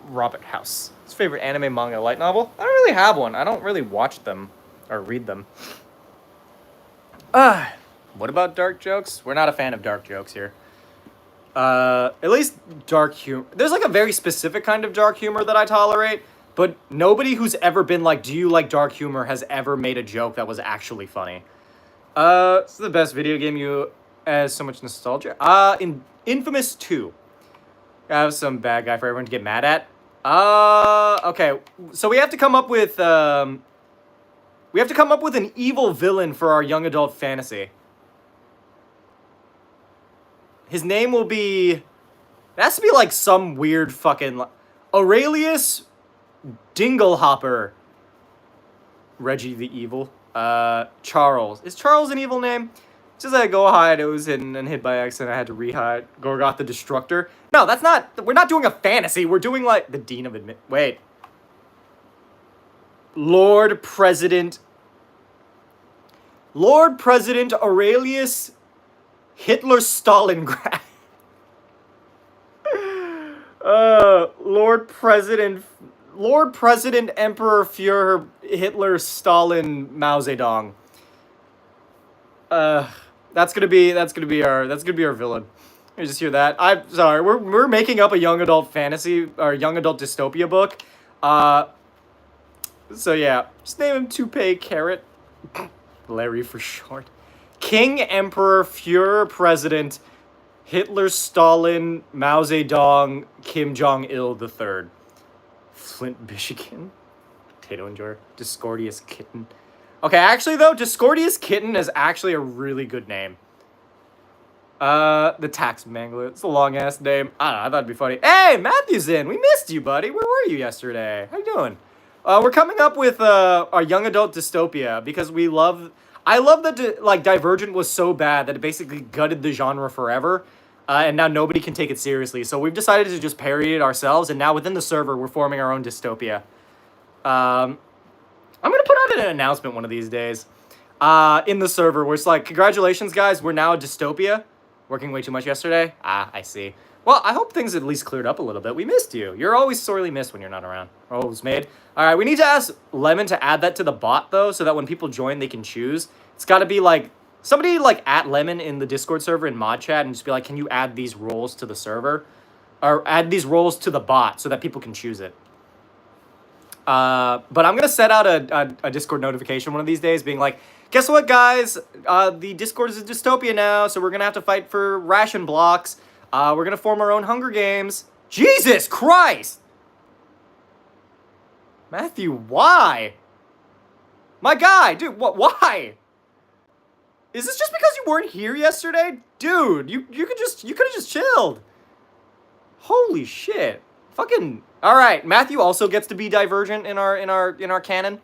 Robert House. His favorite anime, manga, light novel? I don't really have one. I don't really watch them. or read them. What about dark jokes? We're not a fan of dark jokes here. At least dark humor. There's like a very specific kind of dark humor that I tolerate, but nobody who's ever been like, do you like dark humor, has ever made a joke that was actually funny. It's the best video game you has so much nostalgia. In Infamous 2. I have some bad guy for everyone to get mad at. Okay. So we have to come up with an evil villain for our young adult fantasy. His name will be... It has to be like some weird fucking... Aurelius Dinglehopper. Reggie the Evil. Charles. Is Charles an evil name? Just like go hide, it was hidden and hit by accident. I had to re-hide. Gorgoth the Destructor. No, that's not... We're not doing a fantasy. We're doing like... The Dean of Admit... Wait. Lord President Aurelius Hitler Stalingrad. Lord President Emperor Führer Hitler Stalin Mao Zedong. That's gonna be our villain. You just hear that. I'm sorry, we're making up a young adult fantasy or young adult dystopia book. So yeah, just name him Toupee Carrot. Larry for short. King, Emperor, Führer, President, Hitler, Stalin, Mao Zedong, Kim Jong-il III. Flint, Michigan. Potato enjoyer. Discordious Kitten. Okay, actually though, Discordious Kitten is actually a really good name. The Tax Mangler. It's a long-ass name. I don't know, I thought it'd be funny. Hey, Matthew's in! We missed you, buddy! Where were you yesterday? How you doing? We're coming up with our young adult dystopia because I love that like Divergent was so bad that it basically gutted the genre forever, and now nobody can take it seriously. So we've decided to just parody it ourselves, and now within the server we're forming our own dystopia. I'm gonna put out an announcement one of these days in the server where it's like, congratulations guys, we're now a dystopia. Working way too much yesterday? I see. Well, I hope things at least cleared up a little bit. We missed you. You're always sorely missed when you're not around. Rolls made. All right, we need to ask Lemon to add that to the bot, though, so that when people join, they can choose. It's got to be, like, somebody, like, at Lemon in the Discord server in mod chat and just be like, can you add these roles to the server? Or add these roles to the bot so that people can choose it. But I'm going to set out a Discord notification one of these days being like, guess what, guys? The Discord is a dystopia now, so we're going to have to fight for ration blocks. We're going to form our own Hunger Games. Jesus Christ! Matthew, why? My guy, dude, why? Is this just because you weren't here yesterday? Dude, you could have just chilled. Holy shit. Fucking... Alright, Matthew also gets to be Divergent in our canon.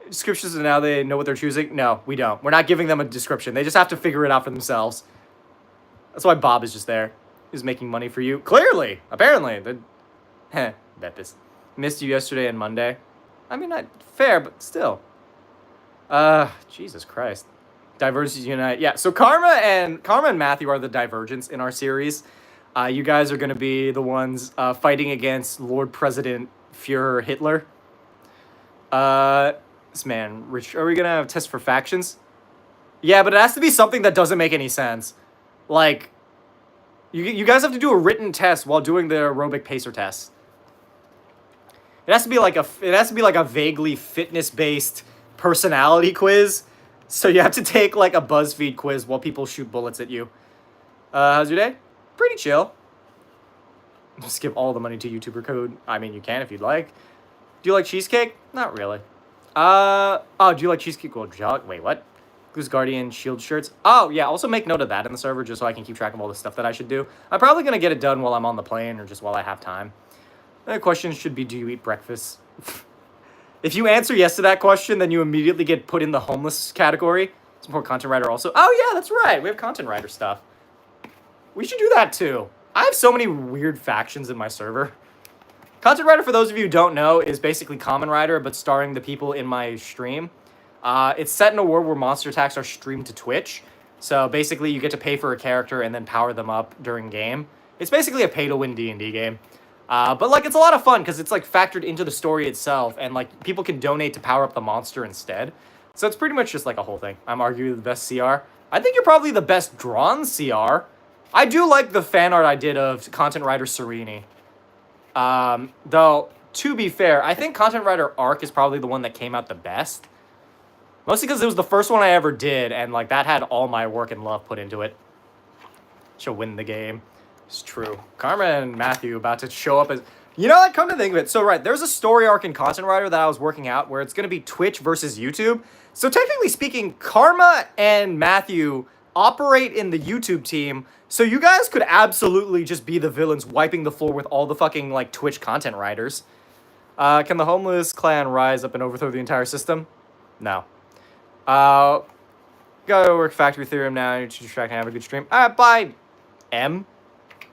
Descriptions, and now they know what they're choosing. No, we don't. We're not giving them a description. They just have to figure it out for themselves. That's why Bob is just there. He's making money for you. Clearly. Apparently. Bet this. Missed you yesterday and Monday. I mean, not fair, but still. Jesus Christ. Divergence Unite. Yeah, so Karma and Matthew are the Divergents in our series. You guys are going to be the ones fighting against Lord President Führer Hitler. This man, Rich, are we going to have tests for factions? Yeah, but it has to be something that doesn't make any sense. Like, you guys have to do a written test while doing the aerobic pacer test. It has to be like a vaguely fitness-based personality quiz. So you have to take like a BuzzFeed quiz while people shoot bullets at you. How's your day? Pretty chill. Just give all the money to YouTuber code. I mean, you can if you'd like. Do you like cheesecake? Not really. Oh, do you like cheesecake? Wait, what? Goose Guardian shield shirts. Oh, yeah, also make note of that in the server just so I can keep track of all the stuff that I should do. I'm probably going to get it done while I'm on the plane or just while I have time. The question should be, do you eat breakfast? If you answer yes to that question, then you immediately get put in the homeless category. Support content writer also. Oh, yeah, that's right. We have content writer stuff. We should do that, too. I have so many weird factions in my server. Content writer, for those of you who don't know, is basically Kamen Rider, but starring the people in my stream. It's set in a world where monster attacks are streamed to Twitch. So basically, you get to pay for a character and then power them up during game. It's basically a pay-to-win D&D game. But like it's a lot of fun because it's like factored into the story itself, and like people can donate to power up the monster instead. So it's pretty much just like a whole thing. I'm arguably the best CR. I think you're probably the best drawn CR. I do like the fan art I did of content writer Serini. Though, to be fair, I think content writer Arc is probably the one that came out the best. Mostly because it was the first one I ever did, and like that had all my work and love put into it. She'll win the game. It's true. Kamen and Matthew about to show up as... You know what? Come to think of it. So, right, there's a story arc in Content Writer that I was working out where it's going to be Twitch versus YouTube. So, technically speaking, Karma and Matthew operate in the YouTube team. So, you guys could absolutely just be the villains wiping the floor with all the fucking, like, Twitch content writers. Can the homeless clan rise up and overthrow the entire system? No. Gotta work Factory Theorem now. You're distracting. Have a good stream. Bye, M.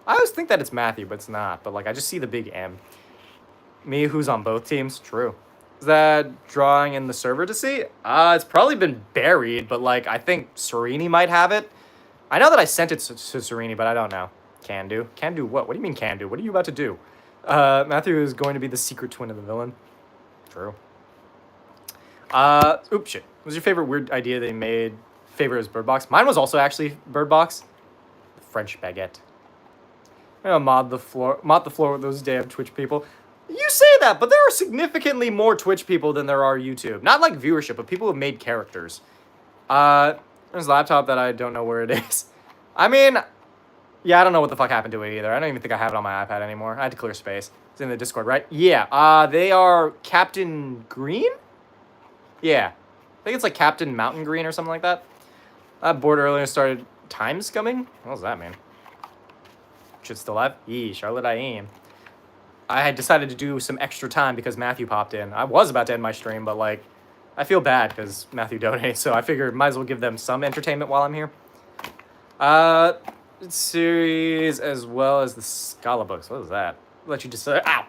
I always think that it's Matthew, but it's not. But, like, I just see the big M. Me, who's on both teams? True. Is that drawing in the server to see? It's probably been buried, but, like, I think Serini might have it. I know that I sent it to Serini, but I don't know. Can do. Can do what? What do you mean can do? What are you about to do? Matthew is going to be the secret twin of the villain. True. Oops, shit. What was your favorite weird idea they made? Favorite was Bird Box. Mine was also actually Bird Box. French baguette. I'm gonna mod the floor with those damn Twitch people. You say that, but there are significantly more Twitch people than there are YouTube. Not like viewership, but people who have made characters. There's a laptop that I don't know where it is. I mean, yeah, I don't know what the fuck happened to it either. I don't even think I have it on my iPad anymore. I had to clear space. It's in the Discord, right? Yeah, they are Captain Green? Yeah. I think it's like Captain Mountain Green or something like that. I bored earlier and started time scumming? What does that mean? Shit still alive? Yee, Charlotte I am. I had decided to do some extra time because Matthew popped in. I was about to end my stream, but like, I feel bad because Matthew donated, so I figured might as well give them some entertainment while I'm here. Series as well as the Scala books. What is that? I'll let you decide. Ow!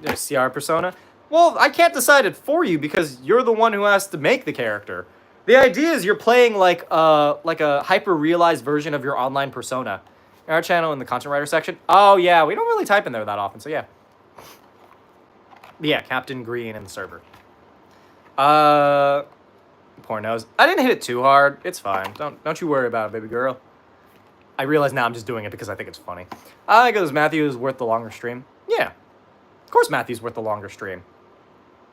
CR persona? Well, I can't decide it for you because you're the one who has to make the character. The idea is you're playing like a hyper-realized version of your online persona. In our channel in the content writer section. Oh, yeah, we don't really type in there that often, so yeah. Yeah, Captain Green in the server. Poor nose. I didn't hit it too hard. It's fine. Don't you worry about it, baby girl. I realize now I'm just doing it because I think it's funny. I goes, Matthew is worth the longer stream. Yeah. Of course Matthew's worth the longer stream.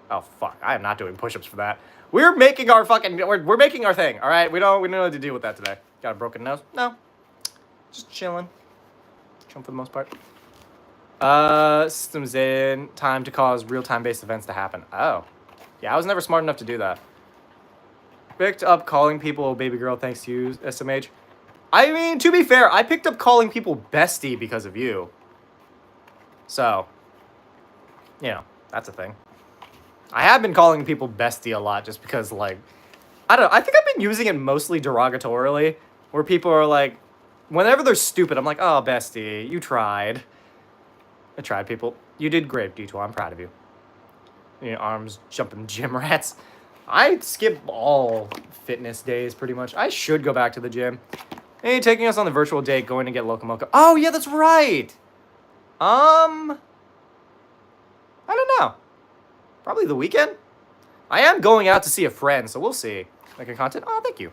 Oh, fuck. I am not doing push-ups for that. We're making our fucking... We're making our thing, all right? We don't know what to deal with that today. Got a broken nose? No. Just chilling. Chilling for the most part. Systems in. Time to cause real-time based events to happen. Oh. Yeah, I was never smart enough to do that. Picked up calling people baby girl thanks to you, SMH. I mean, to be fair, I picked up calling people bestie because of you. So, you know, that's a thing. I have been calling people bestie a lot just because, like, I don't know. I think I've been using it mostly derogatorily, where people are like, whenever they're stupid, I'm like, oh, bestie, you tried. I tried, people. You did great, D2. I'm proud of you. Your arms jumping gym rats. I skip all fitness days, pretty much. I should go back to the gym. Hey, taking us on the virtual date, going to get Locomoco. Oh, yeah, that's right. I don't know. Probably the weekend? I am going out to see a friend, so we'll see. Making content? Oh, thank you.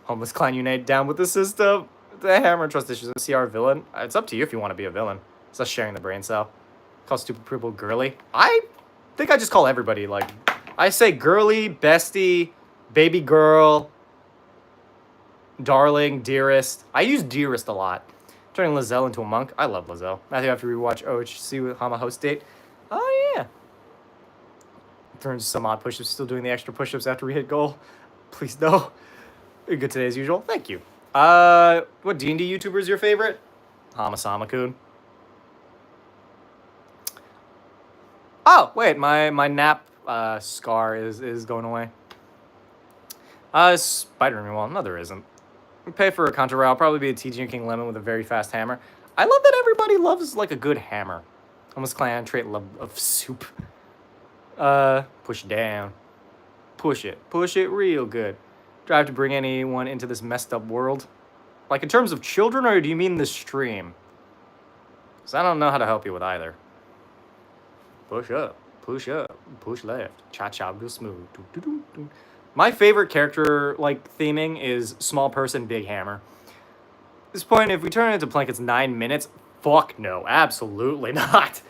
Homeless clan unite down with the system. The hammer trust issues of CR villain. It's up to you if you want to be a villain. It's us sharing the brain cell. Call stupid people girly. I think I just call everybody, like... I say girly, bestie, baby girl, darling, dearest. I use dearest a lot. Turning Lizelle into a monk. I love Lizelle. Matthew, have to rewatch OHC with Hama host date. Oh, yeah. Turns some odd push-ups. Still doing the extra push-ups after we hit goal. Please, no. You're good today as usual. Thank you. What D&D YouTuber is your favorite? Hamasamakun. Oh, wait. My nap scar is going away. Spider-Man. Well, no, there isn't. Pay for a contra I'll probably be a TG King Lemon with a very fast hammer. I love that everybody loves, like, a good hammer. Almost clan trait love of soup. Push down. Push it. Push it real good. Drive to bring anyone into this messed up world. Like, in terms of children, or do you mean the stream? Because I don't know how to help you with either. Push up, push left. Cha-cha, real smooth. My favorite character, like, theming is small person, big hammer. At this point, if we turn it into Plank, it's 9 minutes. Fuck no, absolutely not.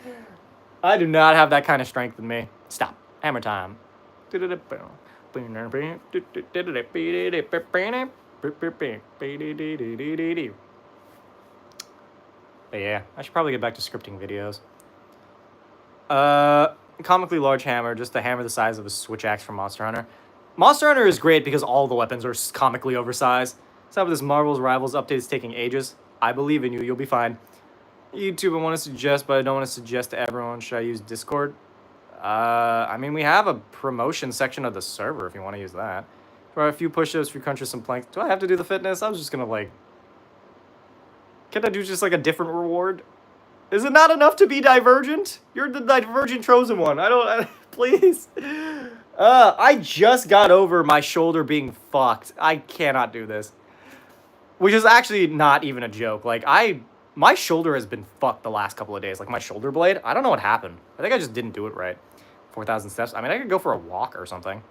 I do not have that kind of strength in me. Stop. Hammer time. But yeah, I should probably get back to scripting videos. Comically large hammer, just a hammer the size of a switch axe from Monster Hunter. Monster Hunter is great because all the weapons are comically oversized. What's up with this Marvel's Rivals update is taking ages? I believe in you, you'll be fine. YouTube, I want to suggest, but I don't want to suggest to everyone. Should I use Discord? I mean, we have a promotion section of the server if you want to use that. For a few push-ups, few crunches, some planks. Do I have to do the fitness? I was just gonna, like... Can't I do just, like, a different reward? Is it not enough to be Divergent? You're the Divergent chosen one. Please. I just got over my shoulder being fucked. I cannot do this. Which is actually not even a joke. Like, my shoulder has been fucked the last couple of days. Like, my shoulder blade. I don't know what happened. I think I just didn't do it right. 4,000 steps. I mean, I could go for a walk or something.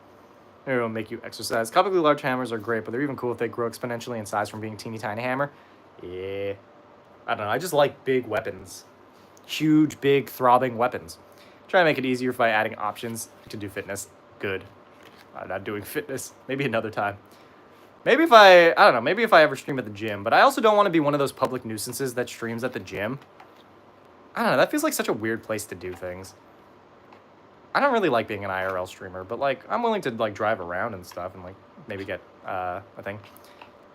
Maybe it'll make you exercise. Comically large hammers are great, but they're even cool if they grow exponentially in size from being teeny tiny hammer. Yeah. I don't know. I just like big weapons. Huge, big, throbbing weapons. Try to make it easier by adding options to do fitness. Good. I'm not doing fitness. Maybe another time. Maybe if I don't know, maybe if I ever stream at the gym. But I also don't want to be one of those public nuisances that streams at the gym. I don't know, that feels like such a weird place to do things. I don't really like being an IRL streamer, but, like, I'm willing to, like, drive around and stuff and, like, maybe get a thing.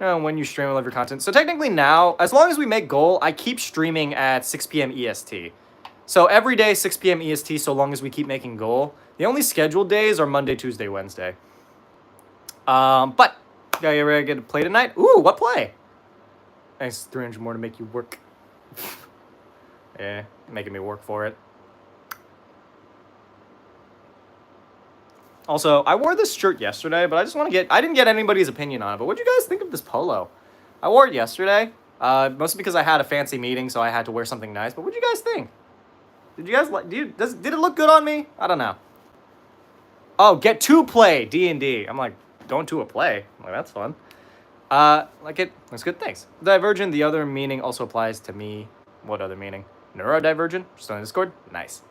You know, when you stream, I love your content. So technically now, as long as we make goal, I keep streaming at 6 p.m. EST. So every day, 6 p.m. EST, so long as we keep making goal. The only scheduled days are Monday, Tuesday, Wednesday. But, yeah, you ready to get a play tonight? Ooh, what play? Nice, 300 more to make you work. Yeah, making me work for it. Also, I wore this shirt yesterday, but I just want to get... I didn't get anybody's opinion on it, but what do you guys think of this polo? I wore it yesterday, mostly because I had a fancy meeting, so I had to wear something nice. But what do you guys think? Did you guys like... Did it look good on me? I don't know. Oh, get to play D&D. I'm like, going to a play. I'm like, that's fun. Like it. That's good. Thanks. Divergent, the other meaning also applies to me. What other meaning? Neurodivergent? Just on Discord? Nice.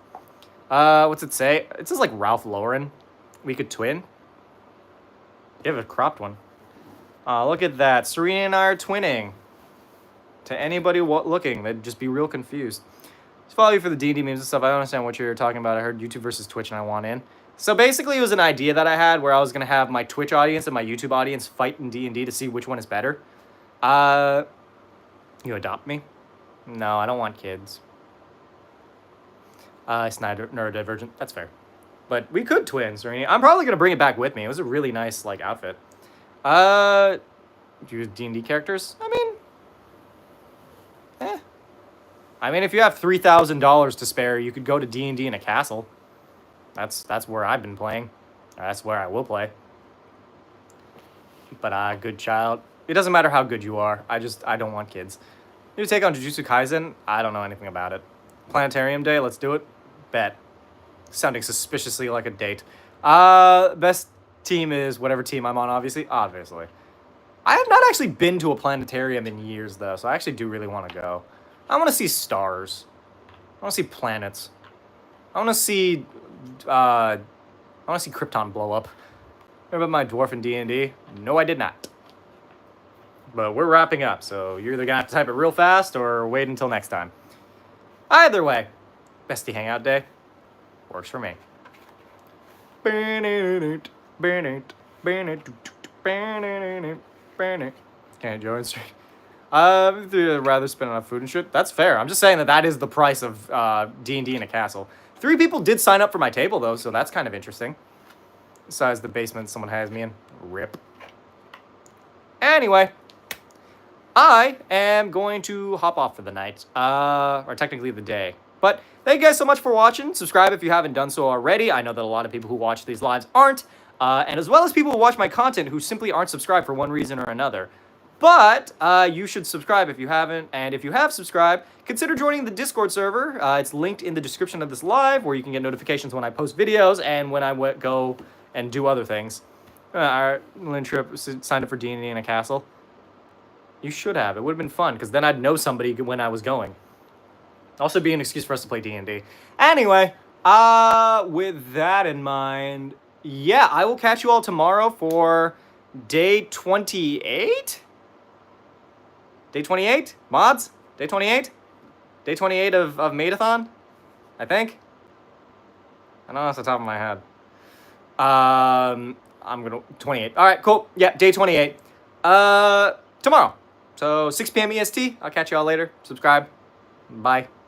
What's it say? It says like Ralph Lauren. We could twin. You have a cropped one. Look at that. Serena and I are twinning. To anybody looking, they'd just be real confused. Just follow you for the D&D memes and stuff. I don't understand what you're talking about. I heard YouTube versus Twitch and I want in. So basically it was an idea that I had where I was going to have my Twitch audience and my YouTube audience fight in D&D to see which one is better. You adopt me? No, I don't want kids. It's neurodivergent. That's fair. But we could twin, Serena. I'm probably going to bring it back with me. It was a really nice, like, outfit. Do you use D&D characters? I mean, if you have $3,000 to spare, you could go to D&D in a castle. That's where I've been playing. That's where I will play. But, good child. It doesn't matter how good you are. I don't want kids. You take on Jujutsu Kaisen? I don't know anything about it. Planetarium Day? Let's do it. Bet. Sounding suspiciously like a date. Best team is whatever team I'm on, obviously. Obviously. I have not actually been to a planetarium in years, though, so I actually do really want to go. I want to see stars. I want to see planets. I want to see... I want to see Krypton blow up. Remember my dwarf in D&D? No, I did not. But we're wrapping up, so you're either going to have to type it real fast or wait until next time. Either way, bestie hangout day. Works for me. Can I join stream? I'd rather spend on food and shit. That's fair. I'm just saying that is the price of D&D in a castle. 3 people did sign up for my table, though, so that's kind of interesting. Besides the basement someone has me in. Rip. Anyway. I am going to hop off for the night. Or technically the day. But thank you guys so much for watching. Subscribe if you haven't done so already. I know that a lot of people who watch these lives aren't. And as well as people who watch my content who simply aren't subscribed for one reason or another. But you should subscribe if you haven't, and if you have subscribed, consider joining the Discord server. It's linked in the description of this live, where you can get notifications when I post videos and when I go and do other things. Alright, Lynn Trip signed up for D&D in a castle. You should have. It would have been fun, because then I'd know somebody when I was going. Also be an excuse for us to play D&D. Anyway, with that in mind, yeah, I will catch you all tomorrow for day 28? Day 28? Mods? Day 28? Day 28 of Maidathon? I think? I don't know off the top of my head. I'm gonna... 28. Alright, cool. Yeah, day 28. Tomorrow. So, 6 p.m. EST. I'll catch you all later. Subscribe. Bye.